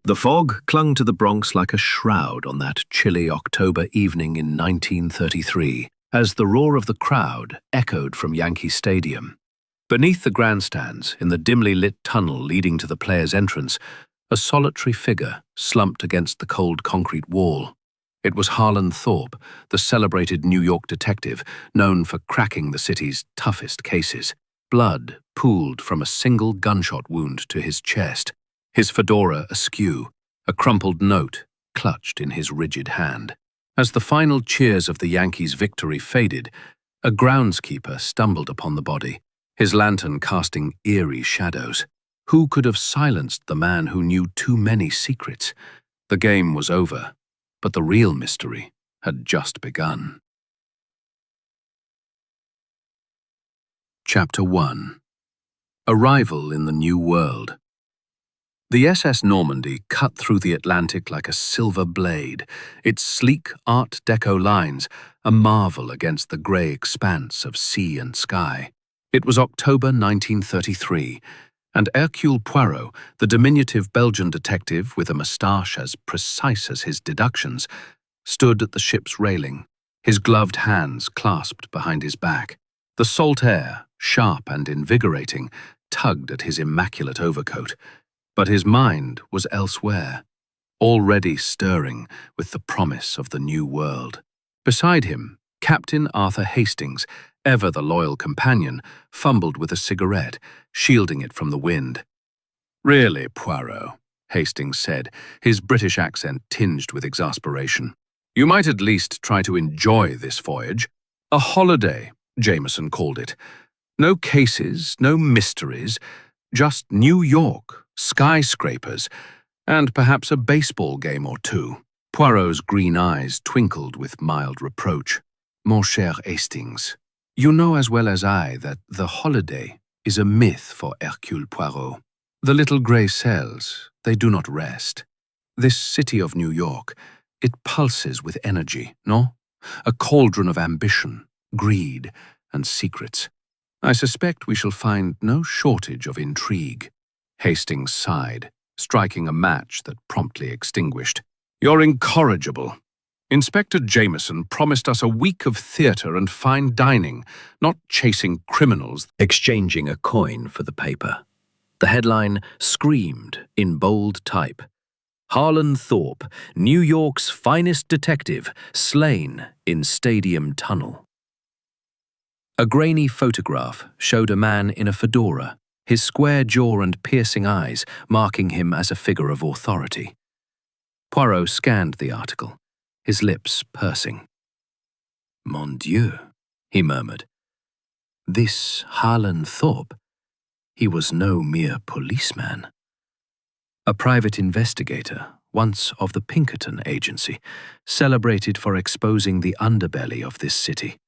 The fog clung to the Bronx like a shroud on that chilly October evening in 1933, as the roar of the crowd echoed from Yankee Stadium. Beneath the grandstands, in the dimly lit tunnel leading to the players' entrance, a solitary figure slumped against the cold concrete wall. It was Harlan Thorpe, the celebrated New York detective, known for cracking the city's toughest cases. Blood pooled from a single gunshot wound to his chest, his fedora askew, a crumpled note clutched in his rigid hand. As the final cheers of the Yankees' victory faded, a groundskeeper stumbled upon the body, his lantern casting eerie shadows. Who could have silenced the man who knew too many secrets? The game was over, but the real mystery had just begun. Chapter 1. Arrival in the New World. The SS Normandy cut through the Atlantic like a silver blade, its sleek Art Deco lines a marvel against the grey expanse of sea and sky. It was October 1933, and Hercule Poirot, the diminutive Belgian detective with a moustache as precise as his deductions, stood at the ship's railing, his gloved hands clasped behind his back. The salt air, sharp and invigorating, tugged at his immaculate overcoat, but his mind was elsewhere, already stirring with the promise of the new world. Beside him, Captain Arthur Hastings, ever the loyal companion, fumbled with a cigarette, shielding it from the wind. "Really, Poirot," Hastings said, his British accent tinged with exasperation. "You might at least try to enjoy this voyage. A holiday, Jameson called it. No cases, no mysteries, just New York, skyscrapers, and perhaps a baseball game or two." Poirot's green eyes twinkled with mild reproach. "Mon cher Hastings, you know as well as I that the holiday is a myth for Hercule Poirot. The little grey cells, they do not rest. This city of New York, it pulses with energy, no? A cauldron of ambition, greed, and secrets. I suspect we shall find no shortage of intrigue." Hastings sighed, striking a match that promptly extinguished. "You're incorrigible. Inspector Jameson promised us a week of theatre and fine dining, not chasing criminals." Exchanging a coin for the paper. The headline screamed in bold type, "Harlan Thorpe, New York's finest detective, slain in Stadium Tunnel." A grainy photograph showed a man in a fedora, his square jaw and piercing eyes marking him as a figure of authority. Poirot scanned the article, his lips pursing. "Mon Dieu," he murmured. "This Harlan Thorpe, he was no mere policeman. A private investigator, once of the Pinkerton Agency, celebrated for exposing the underbelly of this city.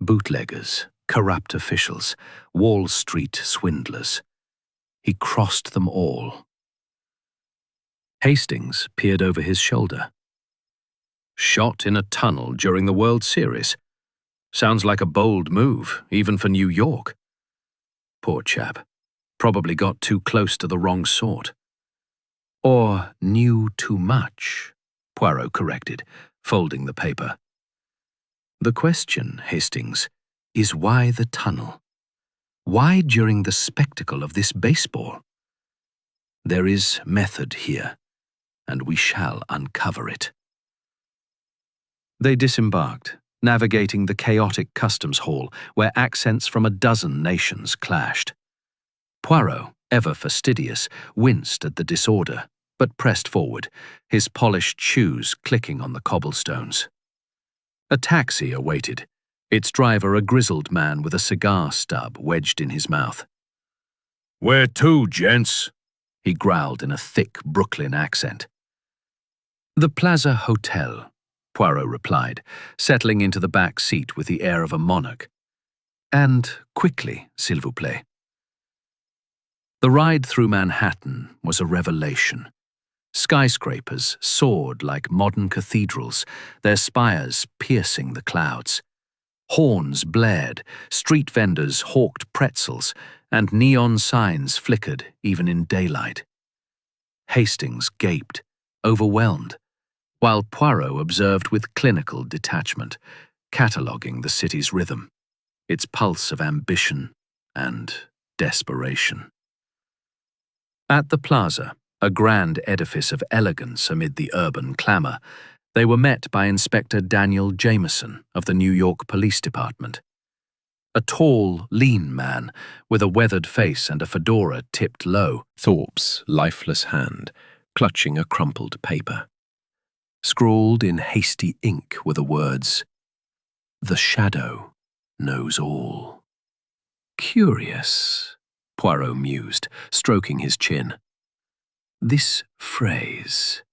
Bootleggers, corrupt officials, Wall Street swindlers. He crossed them all." Hastings peered over his shoulder. "Shot in a tunnel during the World Series. Sounds like a bold move, even for New York. Poor chap. Probably got too close to the wrong sort." "Or knew too much," Poirot corrected, folding the paper. "The question, Hastings, is why the tunnel? Why during the spectacle of this baseball? There is method here, and we shall uncover it." They disembarked, navigating the chaotic customs hall where accents from a dozen nations clashed. Poirot, ever fastidious, winced at the disorder, but pressed forward, his polished shoes clicking on the cobblestones. A taxi awaited, its driver a grizzled man with a cigar stub wedged in his mouth. "Where to, gents?" he growled in a thick Brooklyn accent. "The Plaza Hotel," Poirot replied, settling into the back seat with the air of a monarch. "And quickly, s'il vous plaît." The ride through Manhattan was a revelation. Skyscrapers soared like modern cathedrals, their spires piercing the clouds. Horns blared, street vendors hawked pretzels, and neon signs flickered even in daylight. Hastings gaped, overwhelmed, while Poirot observed with clinical detachment, cataloguing the city's rhythm, its pulse of ambition and desperation. At the plaza, a grand edifice of elegance amid the urban clamour, they were met by Inspector Daniel Jameson of the New York Police Department. A tall, lean man with a weathered face and a fedora tipped low, Thorpe's lifeless hand clutching a crumpled paper. Scrawled in hasty ink were the words, "The shadow knows all." Curious, Poirot mused, stroking his chin. This phrase,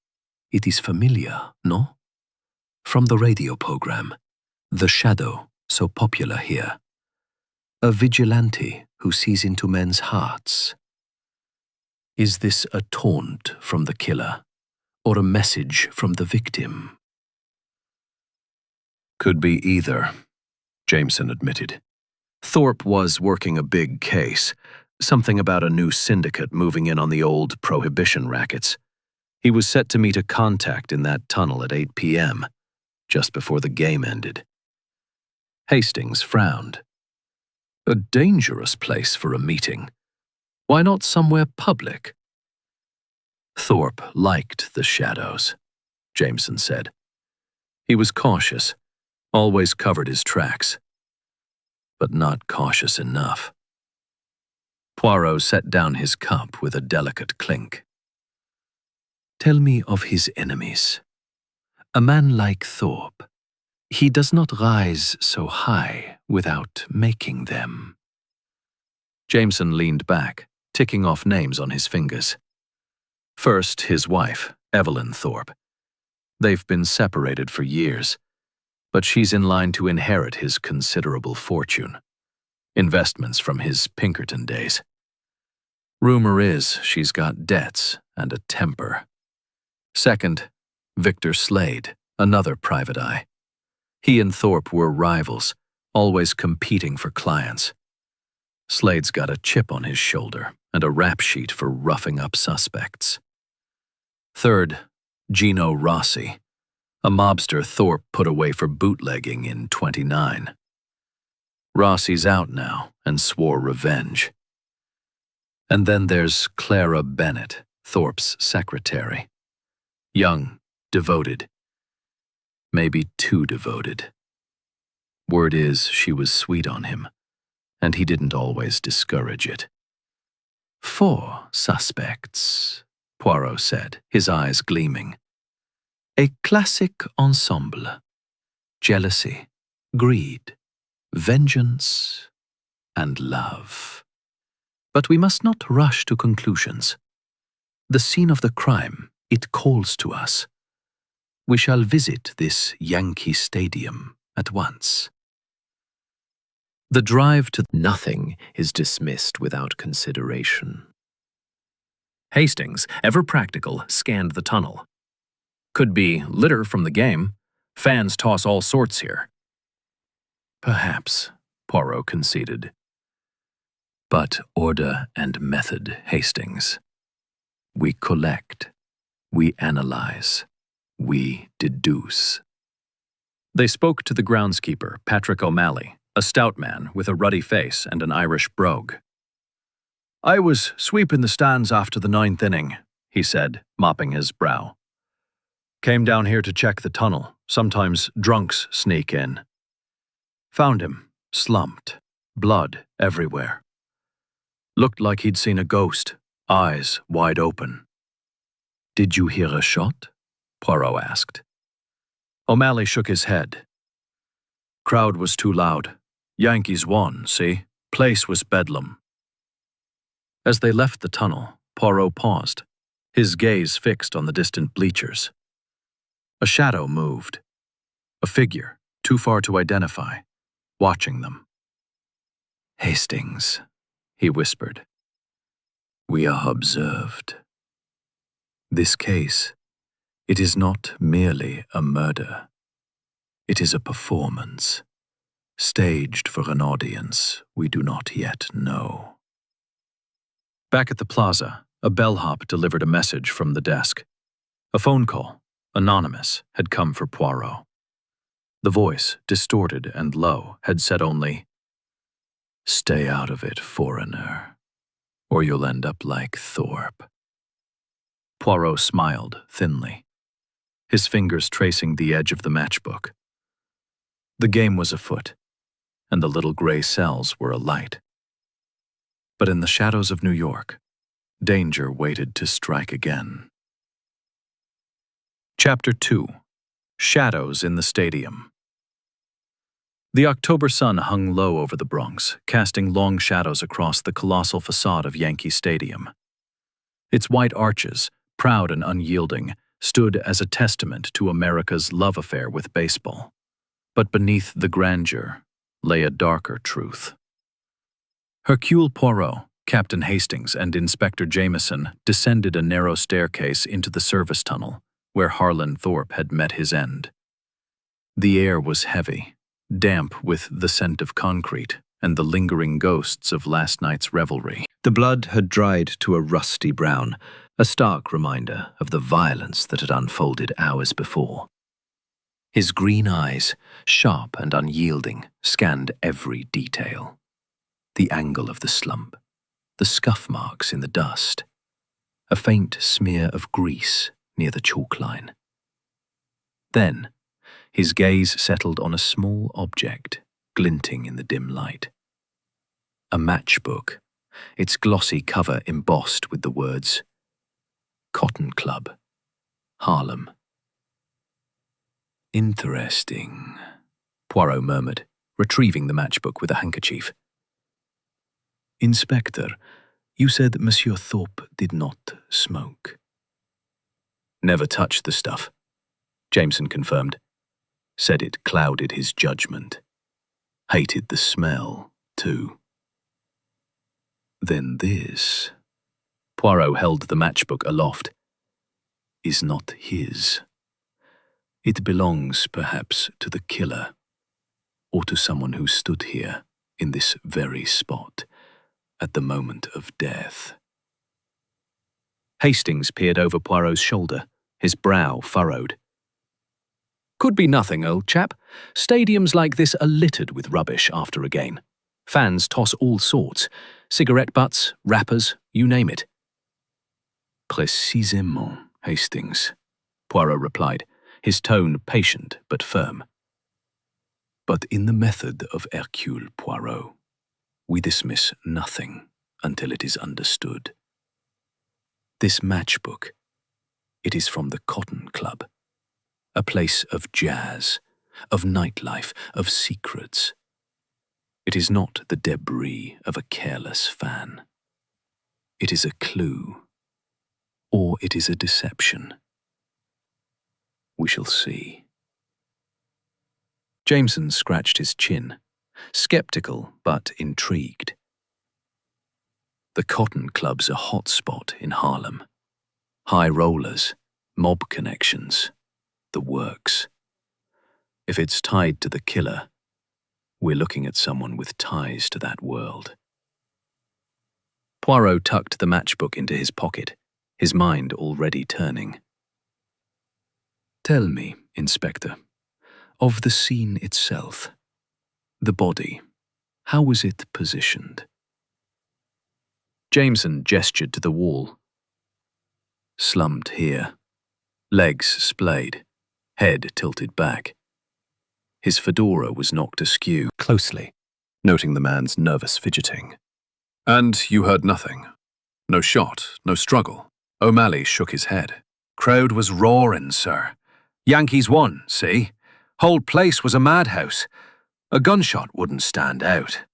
it is familiar, no? From the radio program, The Shadow, so popular here. A vigilante who sees into men's hearts. Is this a taunt from the killer, or a message from the victim? Could be either, Jameson admitted. Thorpe was working a big case, something about a new syndicate moving in on the old prohibition rackets. He was set to meet a contact in that tunnel at 8 p.m., just before the game ended. Hastings frowned. A dangerous place for a meeting. Why not somewhere public? Thorpe liked the shadows, Jameson said. He was cautious, always covered his tracks, but not cautious enough. Poirot set down his cup with a delicate clink. Tell me of his enemies. A man like Thorpe, he does not rise so high without making them. Jameson leaned back, ticking off names on his fingers. First, his wife, Evelyn Thorpe. They've been separated for years, but she's in line to inherit his considerable fortune. Investments from his Pinkerton days. Rumor is she's got debts and a temper. Second, Victor Slade, another private eye. He and Thorpe were rivals, always competing for clients. Slade's got a chip on his shoulder and a rap sheet for roughing up suspects. Third, Gino Rossi, a mobster Thorpe put away for bootlegging in '29. Rossi's out now and swore revenge. And then there's Clara Bennett, Thorpe's secretary. Young, devoted. Maybe too devoted. Word is she was sweet on him, and he didn't always discourage it. 4 suspects, Poirot said, his eyes gleaming. A classic ensemble. Jealousy, greed, vengeance, and love. But we must not rush to conclusions. The scene of the crime, it calls to us. We shall visit this Yankee Stadium at once. The drive to Nothing is dismissed without consideration. Hastings, ever practical, scanned the tunnel. Could be litter from the game. Fans toss all sorts here. Perhaps, Poirot conceded. But order and method, Hastings. We collect, we analyze, we deduce. They spoke to the groundskeeper, Patrick O'Malley, a stout man with a ruddy face and an Irish brogue. I was sweeping the stands after the 9th inning, he said, mopping his brow. Came down here to check the tunnel. Sometimes drunks sneak in. Found him, slumped, blood everywhere. Looked like he'd seen a ghost, eyes wide open. Did you hear a shot? Poirot asked. O'Malley shook his head. Crowd was too loud. Yankees won, see? Place was bedlam. As they left the tunnel, Poirot paused, his gaze fixed on the distant bleachers. A shadow moved. A figure, too far to identify, watching them. Hastings, he whispered. We are observed. This case, it is not merely a murder. It is a performance, staged for an audience we do not yet know. Back at the plaza, A bellhop delivered a message from the desk. A phone call, anonymous, had come for Poirot. The voice, distorted and low, had said only, "Stay out of it, foreigner, or you'll end up like Thorpe." Poirot smiled thinly, his fingers tracing the edge of the matchbook. The game was afoot, and the little gray cells were alight. But in the shadows of New York, danger waited to strike again. Chapter 2. Shadows in the Stadium. The October sun hung low over the Bronx, casting long shadows across the colossal facade of Yankee Stadium. Its white arches, proud and unyielding, stood as a testament to America's love affair with baseball. But beneath the grandeur lay a darker truth. Hercule Poirot, Captain Hastings, and Inspector Jameson descended a narrow staircase into the service tunnel, where Harlan Thorpe had met his end. The air was heavy, damp with the scent of concrete and the lingering ghosts of last night's revelry. The blood had dried to a rusty brown, a stark reminder of the violence that had unfolded hours before. His green eyes, sharp and unyielding, scanned every detail. The angle of the slump, the scuff marks in the dust, a faint smear of grease near the chalk line. Then, his gaze settled on a small object glinting in the dim light. A matchbook, its glossy cover embossed with the words, "Cotton Club, Harlem." "Interesting," Poirot murmured, retrieving the matchbook with a handkerchief. "Inspector, you said Monsieur Thorpe did not smoke." "Never touched the stuff," Jameson confirmed. "Said it clouded his judgment. Hated the smell, too." "Then this," Poirot held the matchbook aloft, "is not his. It belongs, perhaps, to the killer, or to someone who stood here, in this very spot, at the moment of death." Hastings peered over Poirot's shoulder, his brow furrowed. "Could be nothing, old chap. Stadiums like this are littered with rubbish after a game. Fans toss all sorts, cigarette butts, wrappers, you name it." "Précisément, Hastings," Poirot replied, his tone patient but firm. "But in the method of Hercule Poirot, we dismiss nothing until it is understood. This matchbook, it is from the Cotton Club, a place of jazz, of nightlife, of secrets. It is not the debris of a careless fan. It is a clue, or it is a deception. We shall see." Jameson scratched his chin, skeptical but intrigued. The Cotton Club's a hot spot in Harlem. High rollers, mob connections, the works. If it's tied to the killer, we're looking at someone with ties to that world. Poirot tucked the matchbook into his pocket, his mind already turning. "Tell me, Inspector, of the scene itself. The body, how was it positioned?" Jameson gestured to the wall. "Slumped here, legs splayed, head tilted back. His fedora was knocked askew," closely, noting the man's nervous fidgeting. "And you heard nothing? No shot, no struggle?" O'Malley shook his head. "Crowd was roaring, sir. Yankees won, see? Whole place was a madhouse. A gunshot wouldn't stand out."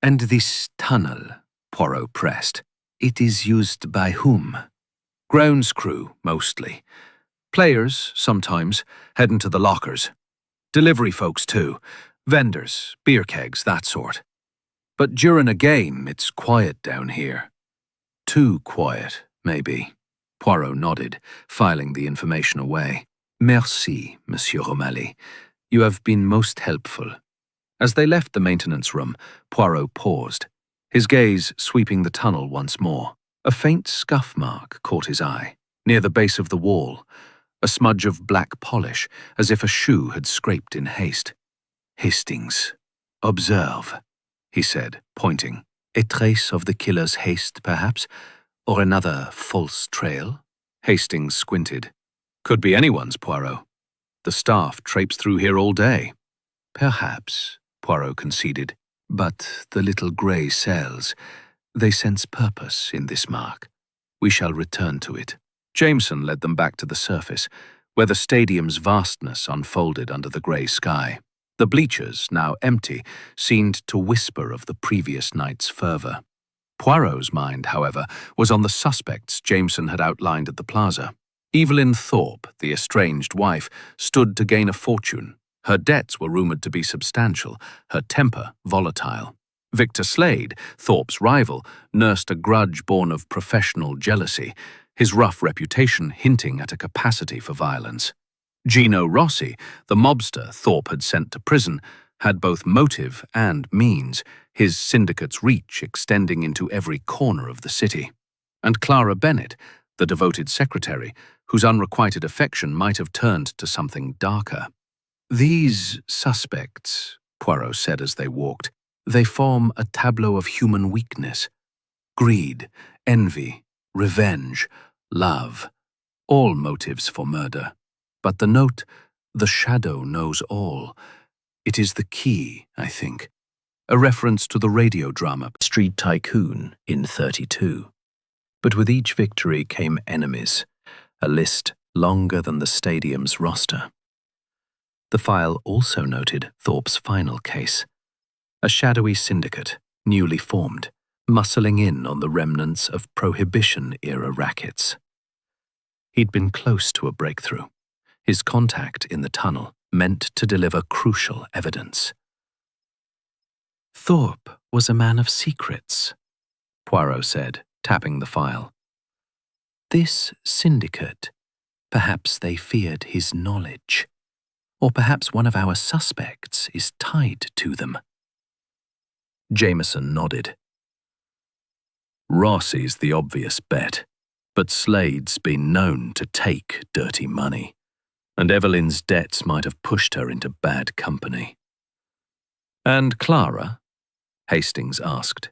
"And this tunnel," Poirot pressed, "it is used by whom?" "Grounds crew, mostly. Players, sometimes, heading to the lockers. Delivery folks, too. Vendors, beer kegs, that sort. But during a game, it's quiet down here. Too quiet, maybe." Poirot nodded, filing the information away. "Merci, Monsieur O'Malley. You have been most helpful." As they left the maintenance room, Poirot paused, his gaze sweeping the tunnel once more. A faint scuff mark caught his eye, near the base of the wall, a smudge of black polish, as if a shoe had scraped in haste. "Hastings, observe," he said, pointing. "A trace of the killer's haste, perhaps? Or another false trail?" Hastings squinted. "Could be anyone's, Poirot. The staff traipse through here all day." "Perhaps," Poirot conceded. "But the little grey cells, they sense purpose in this mark. We shall return to it." Jameson led them back to the surface, where the stadium's vastness unfolded under the grey sky. The bleachers, now empty, seemed to whisper of the previous night's fervour. Poirot's mind, however, was on the suspects Jameson had outlined at the plaza. Evelyn Thorpe, the estranged wife, stood to gain a fortune. Her debts were rumoured to be substantial, her temper volatile. Victor Slade, Thorpe's rival, nursed a grudge born of professional jealousy, his rough reputation hinting at a capacity for violence. Gino Rossi, the mobster Thorpe had sent to prison, had both motive and means, his syndicate's reach extending into every corner of the city. And Clara Bennett, the devoted secretary, whose unrequited affection might have turned to something darker. "These suspects," Poirot said as they walked, "they form a tableau of human weakness. Greed, envy, revenge, love, all motives for murder. But the note, the shadow knows all. It is the key, I think. A reference to the radio drama Street Tycoon in 32. But with each victory came enemies, a list longer than the stadium's roster." The file also noted Thorpe's final case, a shadowy syndicate, newly formed, muscling in on the remnants of Prohibition-era rackets. He'd been close to a breakthrough. His contact in the tunnel meant to deliver crucial evidence. "Thorpe was a man of secrets," Poirot said, tapping the file. "This syndicate, perhaps they feared his knowledge. Or perhaps one of our suspects is tied to them." Jameson nodded. "Rossi's the obvious bet, but Slade's been known to take dirty money, and Evelyn's debts might have pushed her into bad company." "And Clara?" Hastings asked.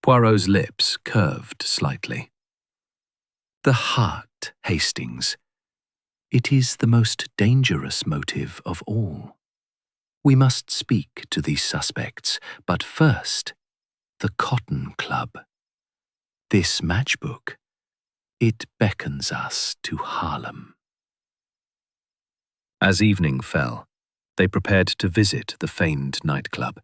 Poirot's lips curved slightly. "The heart, Hastings. It is the most dangerous motive of all. We must speak to these suspects, but first, the Cotton Club. This matchbook, it beckons us to Harlem." As evening fell, they prepared to visit the famed nightclub,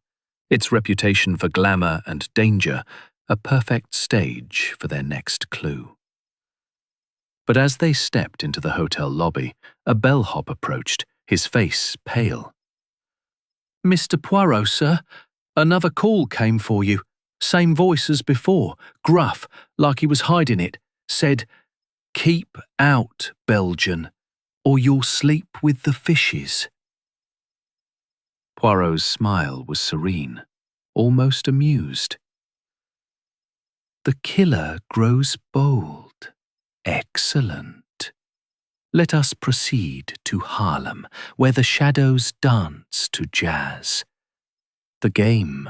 its reputation for glamour and danger a perfect stage for their next clue. But as they stepped into the hotel lobby, a bellhop approached, his face pale. "Mr. Poirot, sir, another call came for you. Same voice as before, gruff, like he was hiding it. Said, 'Keep out, Belgian, or you'll sleep with the fishes.'" Poirot's smile was serene, almost amused. "The killer grows bold. Excellent. Let us proceed to Harlem, where the shadows dance to jazz. The game,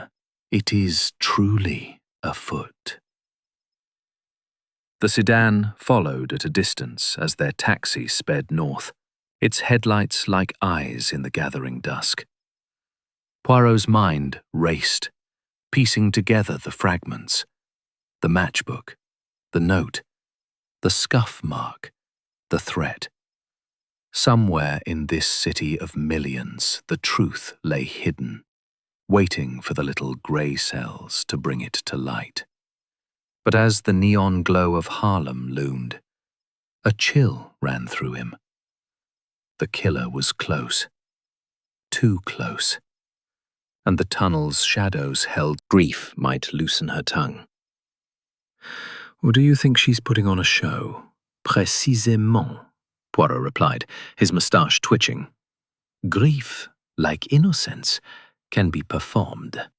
it is truly afoot." The sedan followed at a distance as their taxi sped north, its headlights like eyes in the gathering dusk. Poirot's mind raced, piecing together the fragments, the matchbook, the note, the scuff mark, the threat. Somewhere in this city of millions, the truth lay hidden, waiting for the little grey cells to bring it to light. But as the neon glow of Harlem loomed, a chill ran through him. The killer was close, too close, and the tunnel's shadows held grief might loosen her tongue. "Or do you think she's putting on a show?" "Précisément," Poirot replied, his moustache twitching. "Grief, like innocence, can be performed.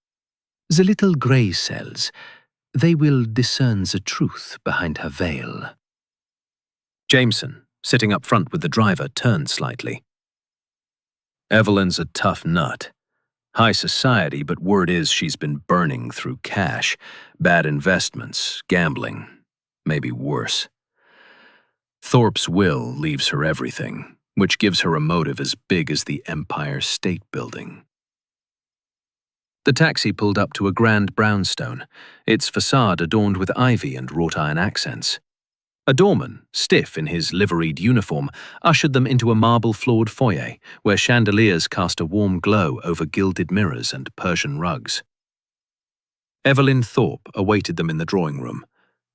The little grey cells, They will discern the truth behind her veil. Jameson, sitting up front with the driver, turned slightly. Evelyn's a tough nut. High society, but word is she's been burning through cash, bad investments, gambling, maybe worse. Thorpe's will leaves her everything, which gives her a motive as big as the Empire State Building. The taxi pulled up to a grand brownstone, its facade adorned with ivy and wrought iron accents. A doorman, stiff in his liveried uniform, ushered them into a marble-floored foyer where chandeliers cast a warm glow over gilded mirrors and Persian rugs. Evelyn Thorpe awaited them in the drawing room,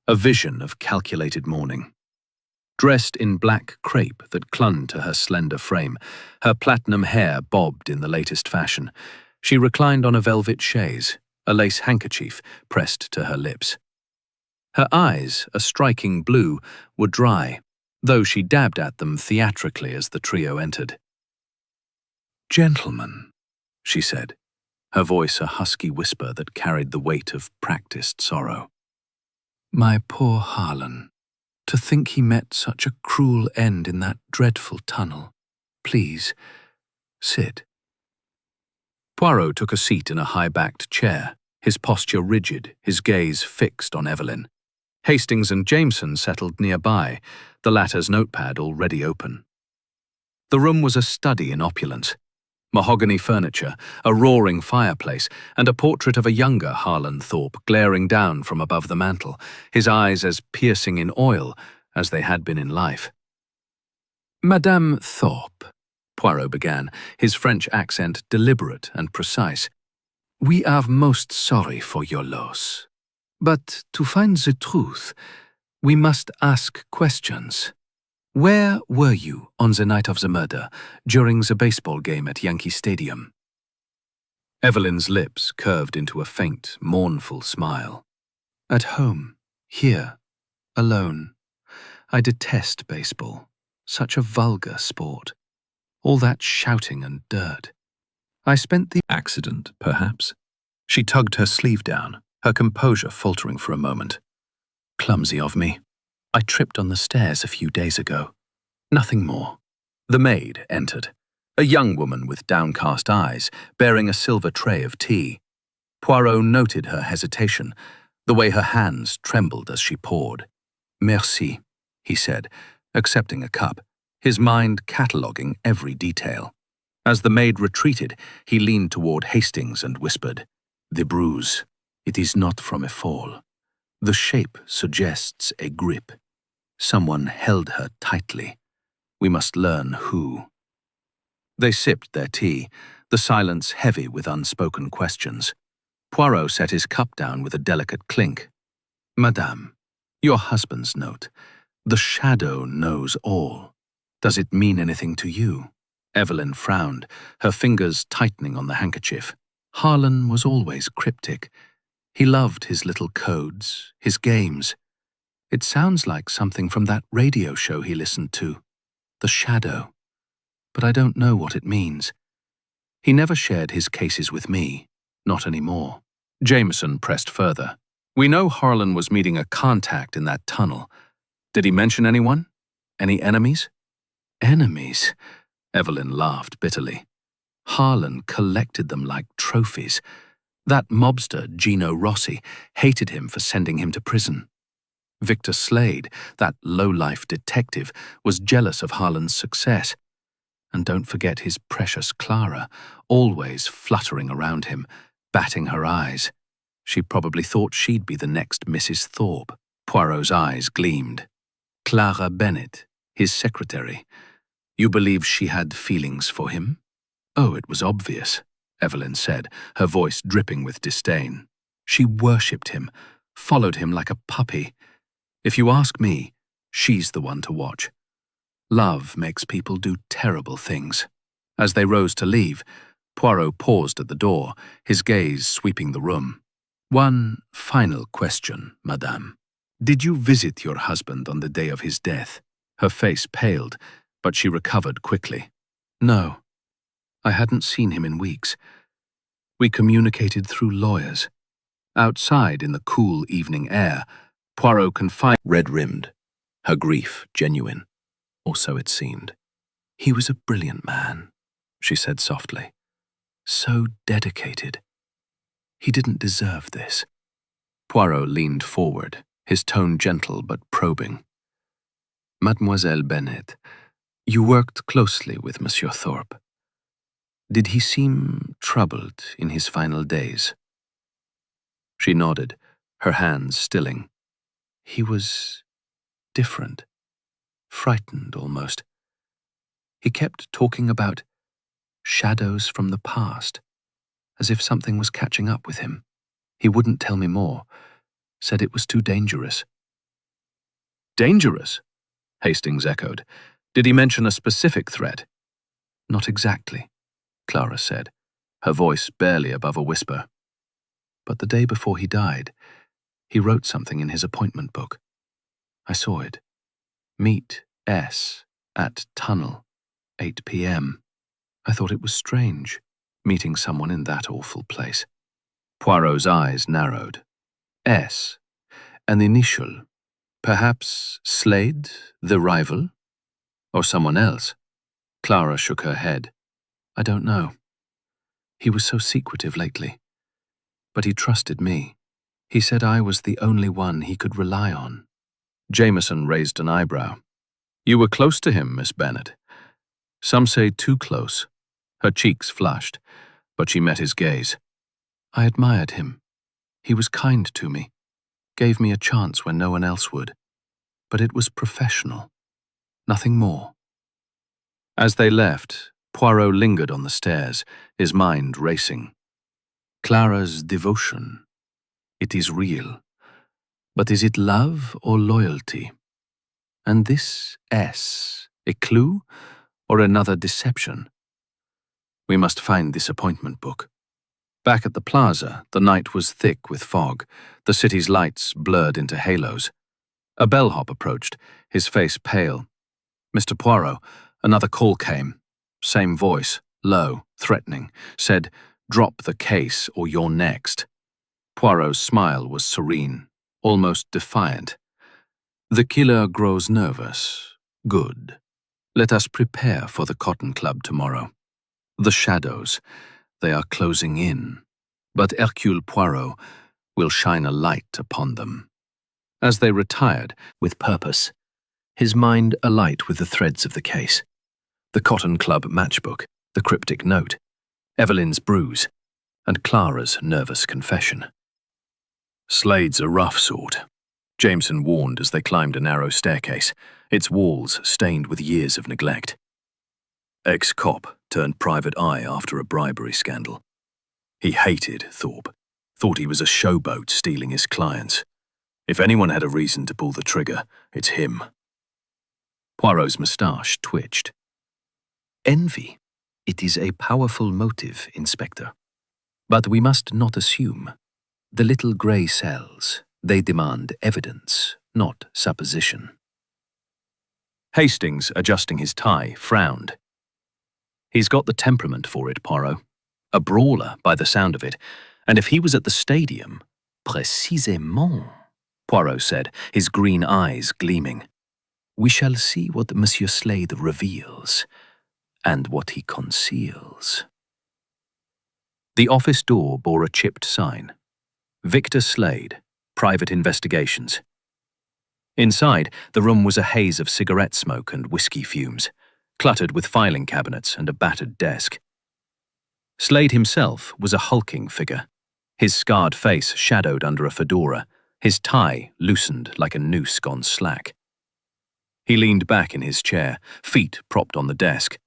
a vision of calculated mourning. Dressed in black crepe that clung to her slender frame, her platinum hair bobbed in the latest fashion, she reclined on a velvet chaise, a lace handkerchief pressed to her lips. Her eyes, a striking blue, were dry, though she dabbed at them theatrically as the trio entered. "Gentlemen," she said, her voice a husky whisper that carried the weight of practiced sorrow. "My poor Harlan. To think he met such a cruel end in that dreadful tunnel. Please, sit." Poirot took a seat in a high-backed chair, his posture rigid, his gaze fixed on Evelyn. Hastings and Jameson settled nearby, the latter's notepad already open. The room was a study in opulence. Mahogany furniture, a roaring fireplace, and a portrait of a younger Harlan Thorpe glaring down from above the mantel, his eyes as piercing in oil as they had been in life. "Madame Thorpe," Poirot began, his French accent deliberate and precise, "we are most sorry for your loss. But to find the truth, we must ask questions. Where were you on the night of the murder, during the baseball game at Yankee Stadium?" Evelyn's lips curved into a faint, mournful smile. "At home, here, alone. I detest baseball. Such a vulgar sport. All that shouting and dirt. I spent the accident, perhaps." She tugged her sleeve down, her composure faltering for a moment. "Clumsy of me. I tripped on the stairs a few days ago. Nothing more." The maid entered, a young woman with downcast eyes, bearing a silver tray of tea. Poirot noted her hesitation, the way her hands trembled as she poured. "Merci," he said, accepting a cup, his mind cataloguing every detail. As the maid retreated, he leaned toward Hastings and whispered, "The bruise. It is not from a fall. The shape suggests a grip. Someone held her tightly. We must learn who." They sipped their tea, the silence heavy with unspoken questions. Poirot set his cup down with a delicate clink. "Madame, your husband's note. The shadow knows all. Does it mean anything to you?" Evelyn frowned, her fingers tightening on the handkerchief. Harlan was always cryptic. He loved his little codes, his games. It sounds like something from that radio show he listened to, The Shadow. But I don't know what it means. He never shared his cases with me, not anymore. Jameson pressed further. "We know Harlan was meeting a contact in that tunnel. Did he mention anyone? Any enemies?" "Enemies?" Evelyn laughed bitterly. "Harlan collected them like trophies. That mobster, Gino Rossi, hated him for sending him to prison. Victor Slade, that low-life detective, was jealous of Harlan's success. And don't forget his precious Clara, always fluttering around him, batting her eyes. She probably thought she'd be the next Mrs. Thorpe." Poirot's eyes gleamed. "Clara Bennett, his secretary. You believe she had feelings for him?" "Oh, it was obvious," Evelyn said, her voice dripping with disdain. "She worshipped him, followed him like a puppy. If you ask me, she's the one to watch. Love makes people do terrible things." As they rose to leave, Poirot paused at the door, his gaze sweeping the room. "One final question, madame. Did you visit your husband on the day of his death?" Her face paled, but she recovered quickly. "No. I hadn't seen him in weeks. We communicated through lawyers. Outside, in the cool evening air, Poirot confided. Red-rimmed, her grief genuine, or so it seemed. He was a brilliant man, she said softly. So dedicated. He didn't deserve this. Poirot leaned forward, his tone gentle but probing. Mademoiselle Bennet, you worked closely with Monsieur Thorpe. Did he seem troubled in his final days? She nodded, her hands stilling. He was different, frightened almost. He kept talking about shadows from the past, as if something was catching up with him. He wouldn't tell me more, said it was too dangerous. Dangerous? Hastings echoed. Did he mention a specific threat? Not exactly, Clara said, her voice barely above a whisper. But the day before he died, he wrote something in his appointment book. I saw it. Meet S at tunnel, 8 p.m. I thought it was strange, meeting someone in that awful place. Poirot's eyes narrowed. S, an initial. Perhaps Slade, the rival? Or someone else? Clara shook her head. I don't know. He was so secretive lately. But he trusted me. He said I was the only one he could rely on. Jameson raised an eyebrow. You were close to him, Miss Bennet. Some say too close. Her cheeks flushed, but she met his gaze. I admired him. He was kind to me, gave me a chance when no one else would. But it was professional. Nothing more. As they left, Poirot lingered on the stairs, his mind racing. Clara's devotion. It is real. But is it love or loyalty? And this S, a clue or another deception? We must find this appointment book. Back at the plaza, the night was thick with fog, the city's lights blurred into halos. A bellhop approached, his face pale. Mr. Poirot, another call came. Same voice, low, threatening, said, drop the case or you're next. Poirot's smile was serene, almost defiant. The killer grows nervous. Good. Let us prepare for the Cotton Club tomorrow. The shadows, they are closing in, but Hercule Poirot will shine a light upon them. As they retired, with purpose, his mind alight with the threads of the case. The Cotton Club matchbook, the cryptic note, Evelyn's bruise, and Clara's nervous confession. Slade's a rough sort, Jameson warned as they climbed a narrow staircase, its walls stained with years of neglect. Ex-cop turned private eye after a bribery scandal. He hated Thorpe, thought he was a showboat stealing his clients. If anyone had a reason to pull the trigger, it's him. Poirot's moustache twitched. Envy. It is a powerful motive, Inspector. But we must not assume. The little grey cells, they demand evidence, not supposition. Hastings, adjusting his tie, frowned. He's got the temperament for it, Poirot. A brawler, by the sound of it. And if he was at the stadium, précisément, Poirot said, his green eyes gleaming. We shall see what Monsieur Slade reveals, and what he conceals. The office door bore a chipped sign. Victor Slade, Private Investigations. Inside, the room was a haze of cigarette smoke and whiskey fumes, cluttered with filing cabinets and a battered desk. Slade himself was a hulking figure, his scarred face shadowed under a fedora, his tie loosened like a noose gone slack. He leaned back in his chair, feet propped on the desk,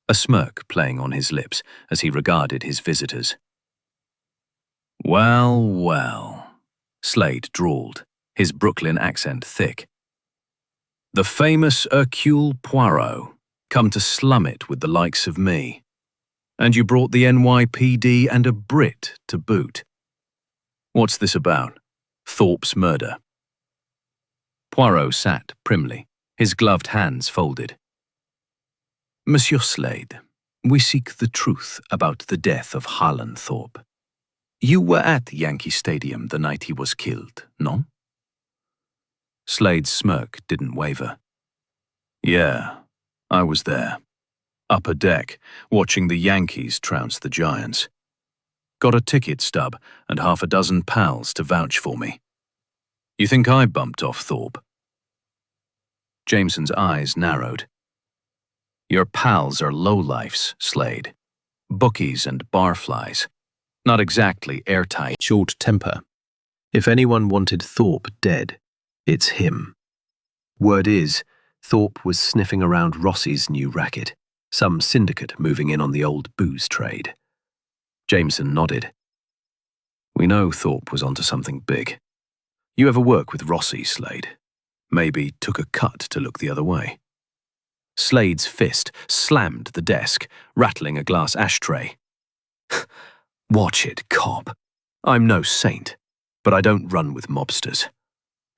a smirk playing on his lips as he regarded his visitors. Well, well, Slade drawled, his Brooklyn accent thick. The famous Hercule Poirot, come to slum it with the likes of me. And you brought the NYPD and a Brit to boot. What's this about? Thorpe's murder. Poirot sat primly, his gloved hands folded. Monsieur Slade, we seek the truth about the death of Harlan Thorpe. You were at Yankee Stadium the night he was killed, no? Slade's smirk didn't waver. Yeah, I was there. Upper deck, watching the Yankees trounce the Giants. Got a ticket stub and half a dozen pals to vouch for me. You think I bumped off Thorpe? Jameson's eyes narrowed. Your pals are lowlifes, Slade. Bookies and barflies. Not exactly airtight. Short temper. If anyone wanted Thorpe dead, it's him. Word is, Thorpe was sniffing around Rossi's new racket, some syndicate moving in on the old booze trade. Jameson nodded. We know Thorpe was onto something big. You ever work with Rossi, Slade? Maybe took a cut to look the other way. Slade's fist slammed the desk, rattling a glass ashtray. Watch it, cop. I'm no saint, but I don't run with mobsters.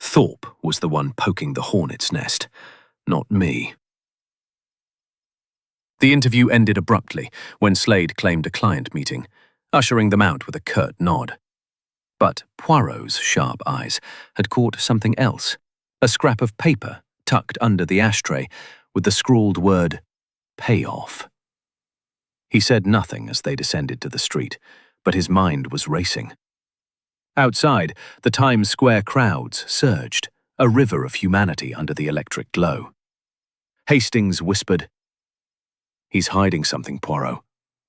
Thorpe was the one poking the hornet's nest, not me. The interview ended abruptly when Slade claimed a client meeting, ushering them out with a curt nod. But Poirot's sharp eyes had caught something else, a scrap of paper tucked under the ashtray with the scrawled word, payoff. He said nothing as they descended to the street, but his mind was racing. Outside, the Times Square crowds surged, a river of humanity under the electric glow. Hastings whispered, He's hiding something, Poirot.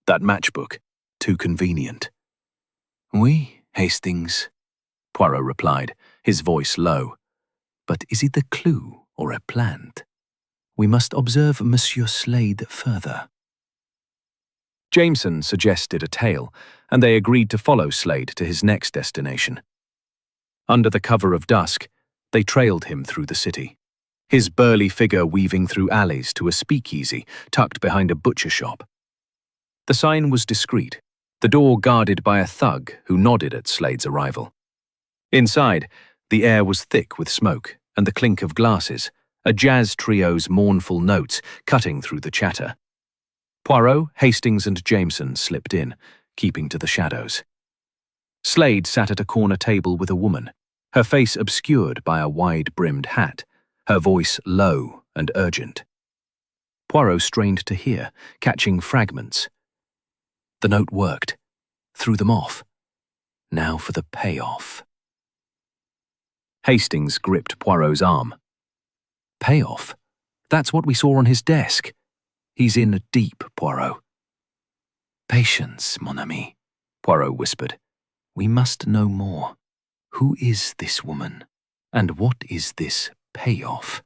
That matchbook. Too convenient. Oui, Hastings, Poirot replied, his voice low. But is it a clue or a plant? We must observe Monsieur Slade further. Jameson suggested a tale, and they agreed to follow Slade to his next destination. Under the cover of dusk, they trailed him through the city, his burly figure weaving through alleys to a speakeasy tucked behind a butcher shop. The sign was discreet, the door guarded by a thug who nodded at Slade's arrival. Inside, the air was thick with smoke and the clink of glasses, a jazz trio's mournful notes cutting through the chatter. Poirot, Hastings, and Jameson slipped in, keeping to the shadows. Slade sat at a corner table with a woman, her face obscured by a wide-brimmed hat, her voice low and urgent. Poirot strained to hear, catching fragments. The note worked. Threw them off. Now for the payoff. Hastings gripped Poirot's arm. Payoff? That's what we saw on his desk. He's in deep, Poirot. Patience, mon ami, Poirot whispered. We must know more. Who is this woman? And what is this payoff?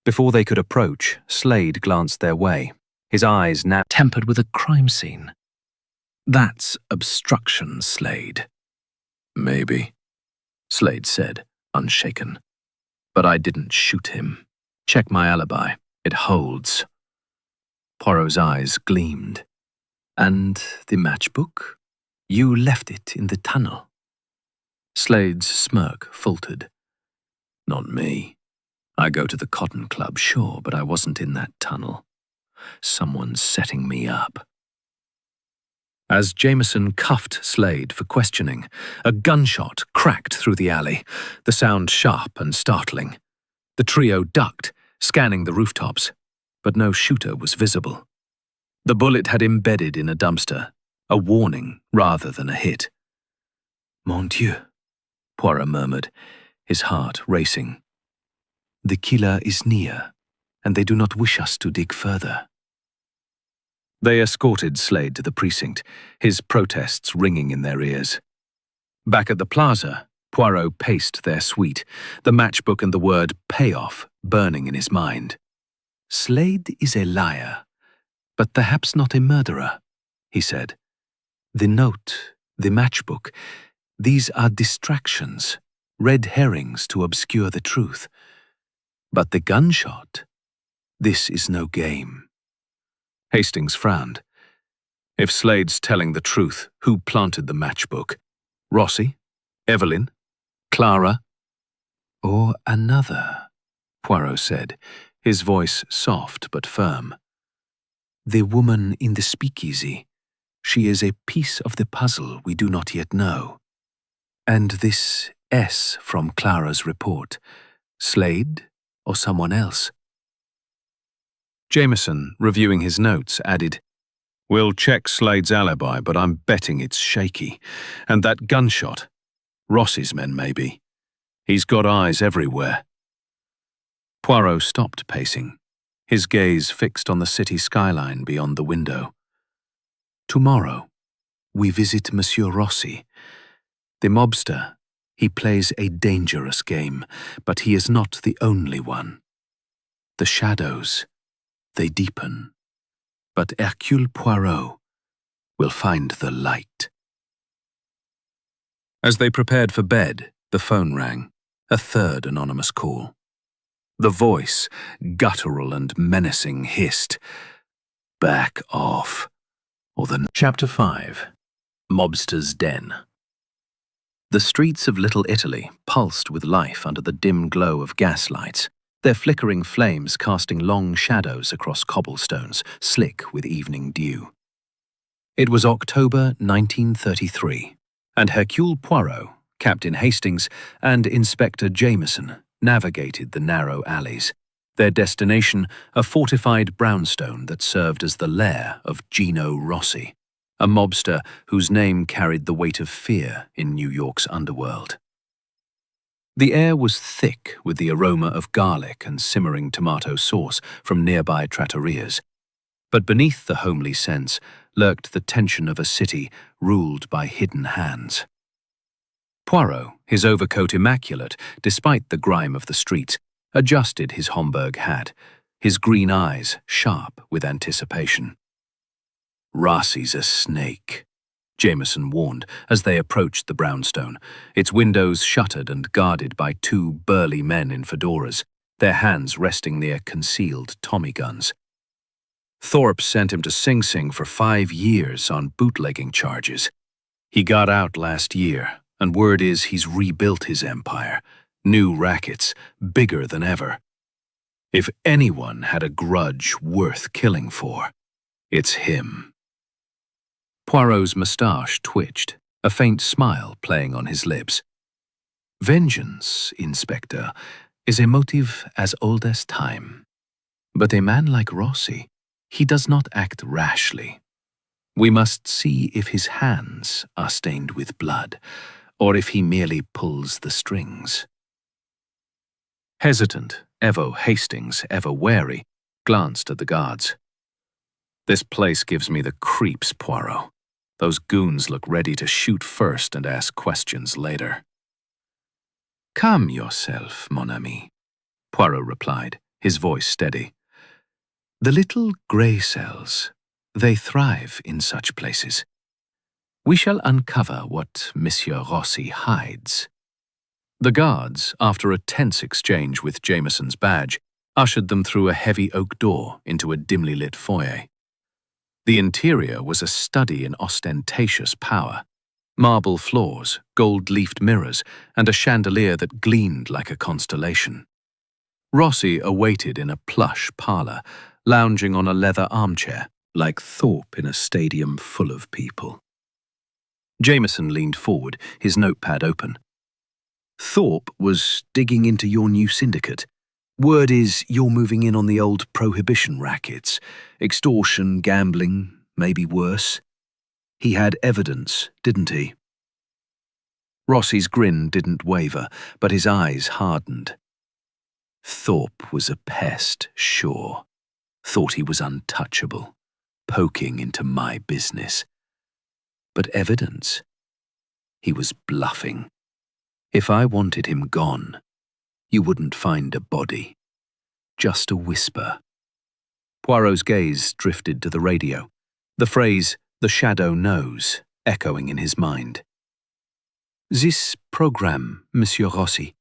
Before they could approach, Slade glanced their way, his eyes now tempered with a crime scene. That's obstruction, Slade. Maybe, Slade said, unshaken. But I didn't shoot him. Check my alibi. It holds. Poirot's eyes gleamed. And the matchbook? You left it in the tunnel. Slade's smirk faltered. Not me. I go to the Cotton Club, sure, but I wasn't in that tunnel. Someone's setting me up. As Jameson cuffed Slade for questioning, a gunshot cracked through the alley, the sound sharp and startling. The trio ducked, scanning the rooftops, but no shooter was visible. The bullet had embedded in a dumpster, a warning rather than a hit. Mon Dieu, Poirot murmured, his heart racing. The killer is near, and they do not wish us to dig further. They escorted Slade to the precinct, his protests ringing in their ears. Back at the plaza, Poirot paced their suite, the matchbook and the word payoff burning in his mind. Slade is a liar, but perhaps not a murderer, he said. The note, the matchbook, these are distractions, red herrings to obscure the truth. But the gunshot, this is no game. Hastings frowned. If Slade's telling the truth, who planted the matchbook? Rossi? Evelyn? Clara? Or another, Poirot said, his voice soft but firm. The woman in the speakeasy. she is a piece of the puzzle we do not yet know. And this S from Clara's report, Slade or someone else? Jameson, reviewing his notes, added, "We'll check Slade's alibi, but I'm betting it's shaky. And that gunshot. Rossi's men, maybe. He's got eyes everywhere." Poirot stopped pacing, his gaze fixed on the city skyline beyond the window. Tomorrow, we visit Monsieur Rossi. The mobster, he plays a dangerous game, but he is not the only one. The shadows, they deepen. But Hercule Poirot will find the light. As they prepared for bed, the phone rang, a third anonymous call. The voice, guttural and menacing, hissed, "Back off." Chapter 5. Mobster's Den. The streets of Little Italy pulsed with life under the dim glow of gaslights, their flickering flames casting long shadows across cobblestones, slick with evening dew. It was October 1933, and Hercule Poirot, Captain Hastings, and Inspector Jameson navigated the narrow alleys, their destination a fortified brownstone that served as the lair of Gino Rossi, a mobster whose name carried the weight of fear in New York's underworld. The air was thick with the aroma of garlic and simmering tomato sauce from nearby trattorias, but beneath the homely scents lurked the tension of a city ruled by hidden hands. Poirot, his overcoat immaculate despite the grime of the streets, adjusted his Homburg hat, his green eyes sharp with anticipation. "Rossi's a snake," Jameson warned as they approached the brownstone, its windows shuttered and guarded by two burly men in fedoras, their hands resting near concealed Tommy guns. "Thorpe sent him to Sing Sing for 5 years on bootlegging charges. He got out last year, and word is he's rebuilt his empire. New rackets, bigger than ever. If anyone had a grudge worth killing for, it's him." Poirot's moustache twitched, a faint smile playing on his lips. "Vengeance, Inspector, is a motive as old as time. But a man like Rossi, he does not act rashly. We must see if his hands are stained with blood, or if he merely pulls the strings." Hesitant, Evo Hastings, ever wary, glanced at the guards. "This place gives me the creeps, Poirot. Those goons look ready to shoot first and ask questions later." "Calm yourself, mon ami," Poirot replied, his voice steady. "The little grey cells, they thrive in such places. We shall uncover what Monsieur Rossi hides." The guards, after a tense exchange with Jameson's badge, ushered them through a heavy oak door into a dimly lit foyer. The interior was a study in ostentatious power. Marble floors, gold-leafed mirrors, and a chandelier that gleamed like a constellation. Rossi awaited in a plush parlor, lounging on a leather armchair, like Thorpe in a stadium full of people. Jameson leaned forward, his notepad open. "Thorpe was digging into your new syndicate. Word is you're moving in on the old prohibition rackets. Extortion, gambling, maybe worse. He had evidence, didn't he?" Rossi's grin didn't waver, but his eyes hardened. "Thorpe was a pest, sure. Thought he was untouchable, poking into my business. But evidence? He was bluffing. If I wanted him gone, you wouldn't find a body. Just a whisper." Poirot's gaze drifted to the radio, the phrase, "the shadow knows," echoing in his mind. "This program, Monsieur Rossi,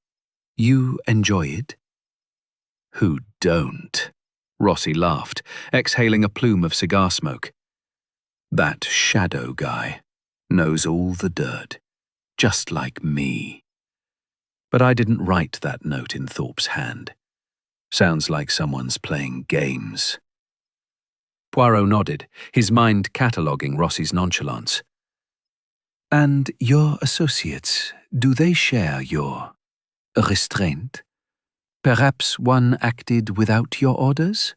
you enjoy it?" "Who don't?" Rossi laughed, exhaling a plume of cigar smoke. "That shadow guy knows all the dirt, just like me. But I didn't write that note in Thorpe's hand. Sounds like someone's playing games." Poirot nodded, his mind cataloguing Rossi's nonchalance. "And your associates, do they share your restraint? Perhaps one acted without your orders?"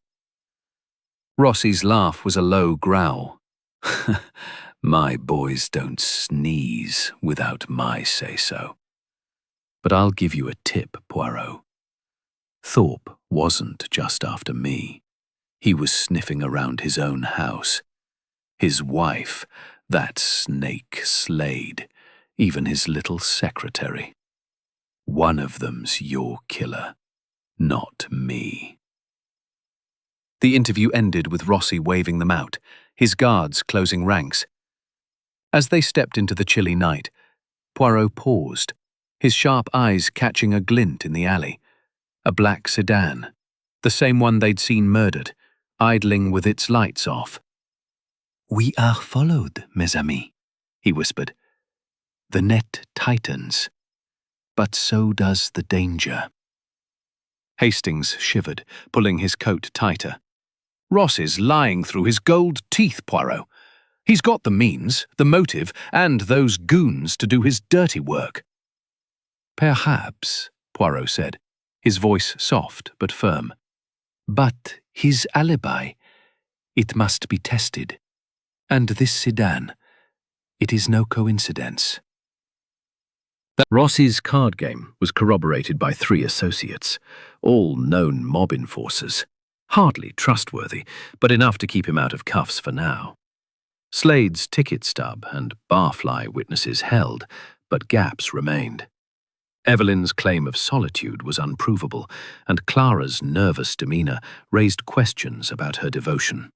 Rossi's laugh was a low growl. "My boys don't sneeze without my say-so. But I'll give you a tip, Poirot. Thorpe wasn't just after me. He was sniffing around his own house. His wife, that snake Slade, even his little secretary. One of them's your killer, not me." The interview ended with Rossi waving them out, his guards closing ranks. As they stepped into the chilly night, Poirot paused, his sharp eyes catching a glint in the alley. A black sedan, the same one they'd seen murdered, idling with its lights off. "We are followed, mes amis," he whispered. "The net tightens, but so does the danger." Hastings shivered, pulling his coat tighter. "Ross is lying through his gold teeth, Poirot. He's got the means, the motive, and those goons to do his dirty work." "Perhaps," Poirot said, his voice soft but firm. "But his alibi, it must be tested. And this sedan, it is no coincidence." Rossi's card game was corroborated by 3 associates, all known mob enforcers. Hardly trustworthy, but enough to keep him out of cuffs for now. Slade's ticket stub and barfly witnesses held, but gaps remained. Evelyn's claim of solitude was unprovable, and Clara's nervous demeanor raised questions about her devotion.